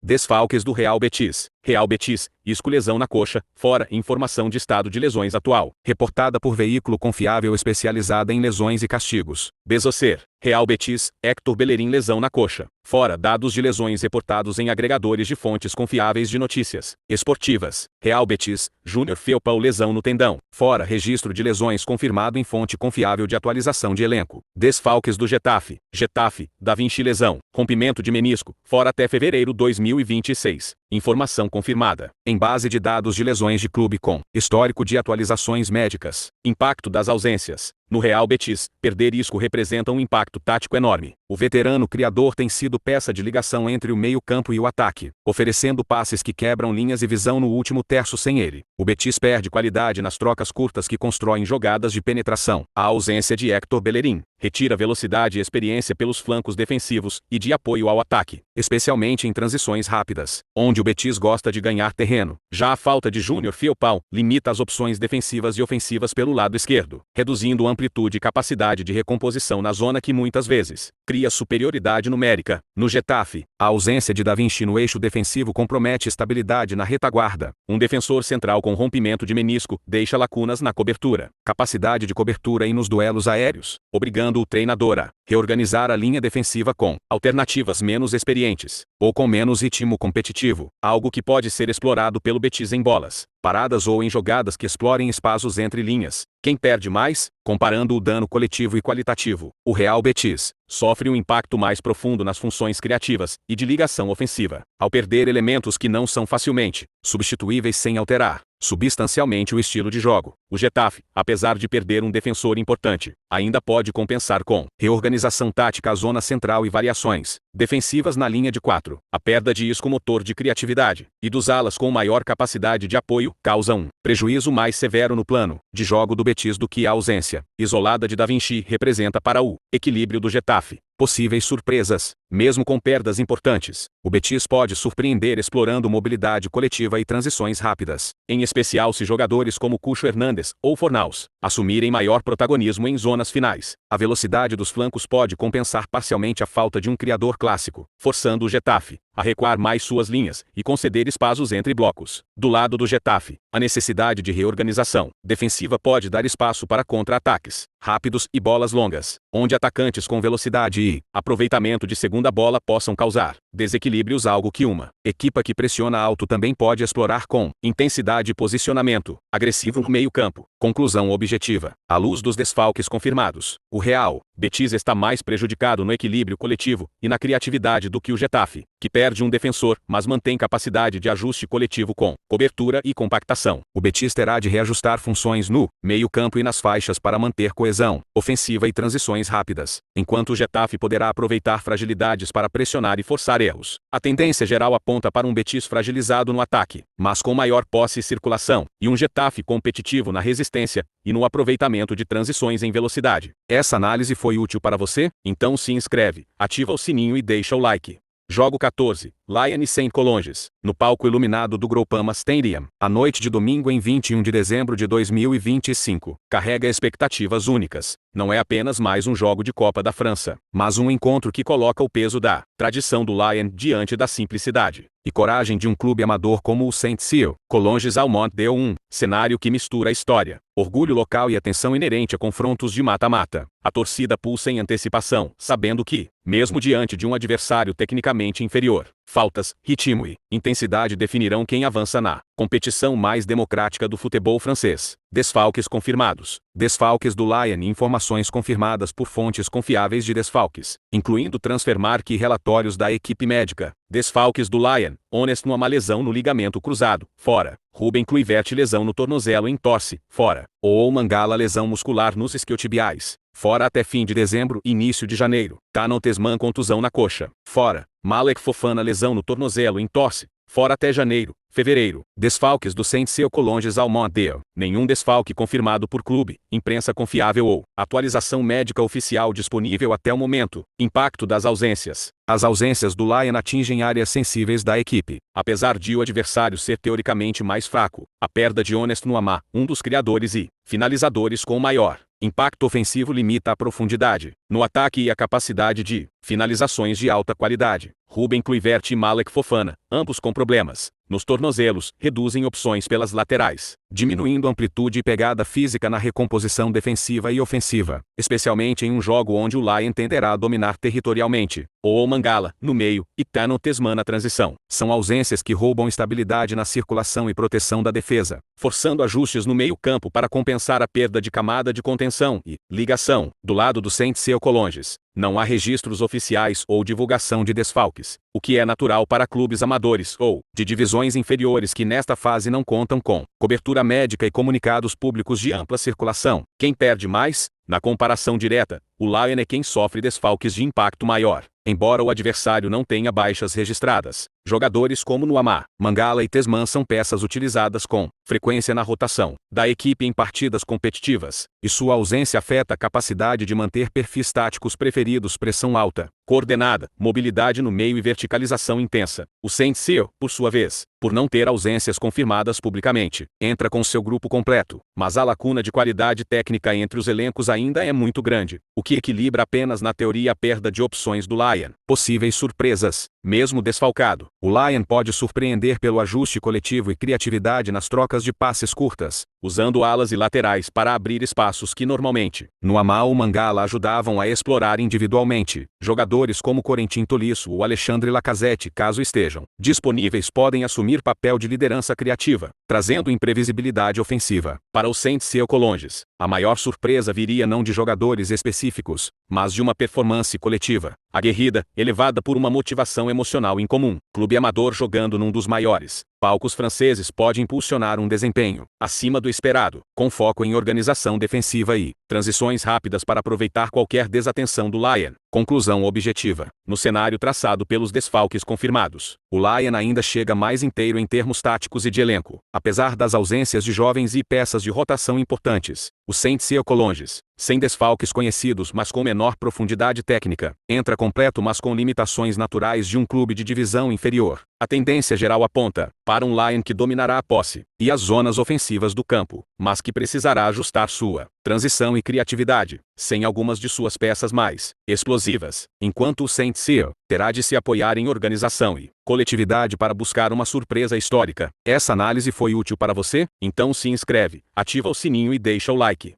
Desfalques do Real Betis. Real Betis, Isco lesão na coxa, fora. Informação de estado de lesões atual, reportada por veículo confiável especializada em lesões e castigos. Bezocer. Real Betis, Héctor Bellerin lesão na coxa, fora. Dados de lesões reportados em agregadores de fontes confiáveis de notícias esportivas. Real Betis, Júnior Felpao lesão no tendão, fora. Registro de lesões confirmado em fonte confiável de atualização de elenco. Desfalques do Getafe. Getafe, Da Vinci lesão, rompimento de menisco, fora até fevereiro 2026. Informação confirmada, em base de dados de lesões de clube com histórico de atualizações médicas. Impacto das ausências. No Real Betis, perder Isco representa um impacto tático enorme. O veterano criador tem sido peça de ligação entre o meio-campo e o ataque, oferecendo passes que quebram linhas e visão no último terço sem ele. O Betis perde qualidade nas trocas curtas que constroem jogadas de penetração. A ausência de Héctor Bellerin retira velocidade e experiência pelos flancos defensivos e de apoio ao ataque, especialmente em transições rápidas, onde o Betis gosta de ganhar terreno. Já a falta de Júnior Felpao limita as opções defensivas e ofensivas pelo lado esquerdo, reduzindo amplitude e capacidade de recomposição na zona que muitas vezes cria superioridade numérica. No Getafe, a ausência de Da Vinci no eixo defensivo compromete estabilidade na retaguarda. Um defensor central com rompimento de menisco deixa lacunas na cobertura, capacidade de cobertura e nos duelos aéreos, obrigando o treinador a reorganizar a linha defensiva com alternativas menos experientes, ou com menos ritmo competitivo, algo que pode ser explorado pelo Betis em bolas paradas ou em jogadas que explorem espaços entre linhas. Quem perde mais? Comparando o dano coletivo e qualitativo, o Real Betis sofre um impacto mais profundo nas funções criativas e de ligação ofensiva, ao perder elementos que não são facilmente substituíveis sem alterar substancialmente o estilo de jogo. O Getafe, apesar de perder um defensor importante, ainda pode compensar com reorganização tática à zona central e variações defensivas na linha de 4. A perda de Isco, motor de criatividade, e dos alas com maior capacidade de apoio, causa um prejuízo mais severo no plano de jogo do Betis do que a ausência isolada de Da Vinci representa para o equilíbrio do Getafe. Possíveis surpresas. Mesmo com perdas importantes, o Betis pode surpreender explorando mobilidade coletiva e transições rápidas, em especial se jogadores como Cucho Hernández ou Fornals assumirem maior protagonismo em zonas finais. A velocidade dos flancos pode compensar parcialmente a falta de um criador clássico, forçando o Getafe a recuar mais suas linhas e conceder espaços entre blocos. Do lado do Getafe, a necessidade de reorganização defensiva pode dar espaço para contra-ataques rápidos e bolas longas, onde atacantes com velocidade e aproveitamento de segunda bola possam causar desequilíbrios, algo que uma equipa que pressiona alto também pode explorar com intensidade e posicionamento agressivo no meio-campo. Conclusão objetiva. À luz dos desfalques confirmados, o Real Betis está mais prejudicado no equilíbrio coletivo e na criatividade do que o Getafe, que perde um defensor, mas mantém capacidade de ajuste coletivo com cobertura e compactação. O Betis terá de reajustar funções no meio-campo e nas faixas para manter coesão ofensiva e transições rápidas, enquanto o Getafe poderá aproveitar fragilidades para pressionar e forçar erros. A tendência geral aponta para um Betis fragilizado no ataque, mas com maior posse e circulação, e um Getafe competitivo na resistência e no aproveitamento de transições em velocidade. Essa análise foi útil para você? Então se inscreve, ativa o sininho e deixa o like. Jogo 14, Lyon e St. Colonges, no palco iluminado do Groupama Stadium, a noite de domingo em 21 de dezembro de 2025, carrega expectativas únicas. Não é apenas mais um jogo de Copa da França, mas um encontro que coloca o peso da tradição do Lyon diante da simplicidade e coragem de um clube amador como o Saint-Cyr. Colonges Almont deu um cenário que mistura a história, orgulho local e a tensão inerente a confrontos de mata-mata. A torcida pulsa em antecipação, sabendo que, mesmo diante de um adversário tecnicamente inferior, faltas, ritmo e intensidade definirão quem avança na competição mais democrática do futebol francês. Desfalques confirmados. Desfalques do Lyon e informações confirmadas por fontes confiáveis de desfalques, incluindo Transfermarkt e relatórios da equipe médica. Desfalques do Lyon: Honest uma lesão no ligamento cruzado, fora. Ruben Kluivert lesão no tornozelo em torce, fora. Ou Mangala lesão muscular nos isquiotibiais, fora até fim de dezembro e início de janeiro. Tanon Tesman contusão na coxa, fora. Malek Fofana lesão no tornozelo em torce, fora até janeiro. fevereiro. Desfalques do Saint-Cyr Collonges Almondale. Nenhum desfalque confirmado por clube, imprensa confiável ou atualização médica oficial disponível até o momento. Impacto das ausências. As ausências do Lion atingem áreas sensíveis da equipe. Apesar de o adversário ser teoricamente mais fraco, a perda de Honest Nuamah, um dos criadores e finalizadores com maior impacto ofensivo, limita a profundidade no ataque e a capacidade de finalizações de alta qualidade. Ruben Kluivert e Malek Fofana, ambos com problemas nos tornozelos, reduzem opções pelas laterais, diminuindo amplitude e pegada física na recomposição defensiva e ofensiva, especialmente em um jogo onde o Lion tenderá a dominar territorialmente. Ou Mangala, no meio, e Tano Tesman na transição. São ausências que roubam estabilidade na circulação e proteção da defesa, forçando ajustes no meio-campo para compensar a perda de camada de contenção e ligação. Do lado do Saint-Cyr Collonges, não há registros oficiais ou divulgação de desfalques, o que é natural para clubes amadores ou de divisões inferiores que nesta fase não contam com cobertura médica e comunicados públicos de ampla circulação. Quem perde mais? Na comparação direta, o Lion é quem sofre desfalques de impacto maior, embora o adversário não tenha baixas registradas. Jogadores como Nuamah, Mangala e Tesman são peças utilizadas com frequência na rotação da equipe em partidas competitivas, e sua ausência afeta a capacidade de manter perfis táticos preferidos: pressão alta, coordenada, mobilidade no meio e verticalização intensa. O Saint-Cyr, por sua vez, por não ter ausências confirmadas publicamente, entra com seu grupo completo, mas a lacuna de qualidade técnica entre os elencos ainda é muito grande, o que equilibra apenas na teoria a perda de opções do Lion. Possíveis surpresas. Mesmo desfalcado, o Lion pode surpreender pelo ajuste coletivo e criatividade nas trocas de passes curtas, usando alas e laterais para abrir espaços que normalmente Nuamah ou Mangala ajudavam a explorar individualmente. Jogadores como Corentin Tolisso ou Alexandre Lacazette, caso estejam disponíveis, podem assumir papel de liderança criativa, trazendo imprevisibilidade ofensiva. Para o Saint-Cyr Collonges, a maior surpresa viria não de jogadores específicos, mas de uma performance coletiva, aguerrida, elevada por uma motivação emocional incomum. Clube amador jogando num dos maiores palcos franceses pode impulsionar um desempenho acima do esperado, com foco em organização defensiva e transições rápidas para aproveitar qualquer desatenção do Lion. Conclusão objetiva. No cenário traçado pelos desfalques confirmados, o Lion ainda chega mais inteiro em termos táticos e de elenco, apesar das ausências de jovens e peças de rotação importantes. O Saint-Cyr Collonges, sem desfalques conhecidos mas com menor profundidade técnica, entra completo mas com limitações naturais de um clube de divisão inferior. A tendência geral aponta para um Lion que dominará a posse e as zonas ofensivas do campo, mas que precisará ajustar sua transição e criatividade, sem algumas de suas peças mais explosivas, enquanto o Saint-Cyr terá de se apoiar em organização e coletividade para buscar uma surpresa histórica. Essa análise foi útil para você? Então se inscreve, ativa o sininho e deixa o like.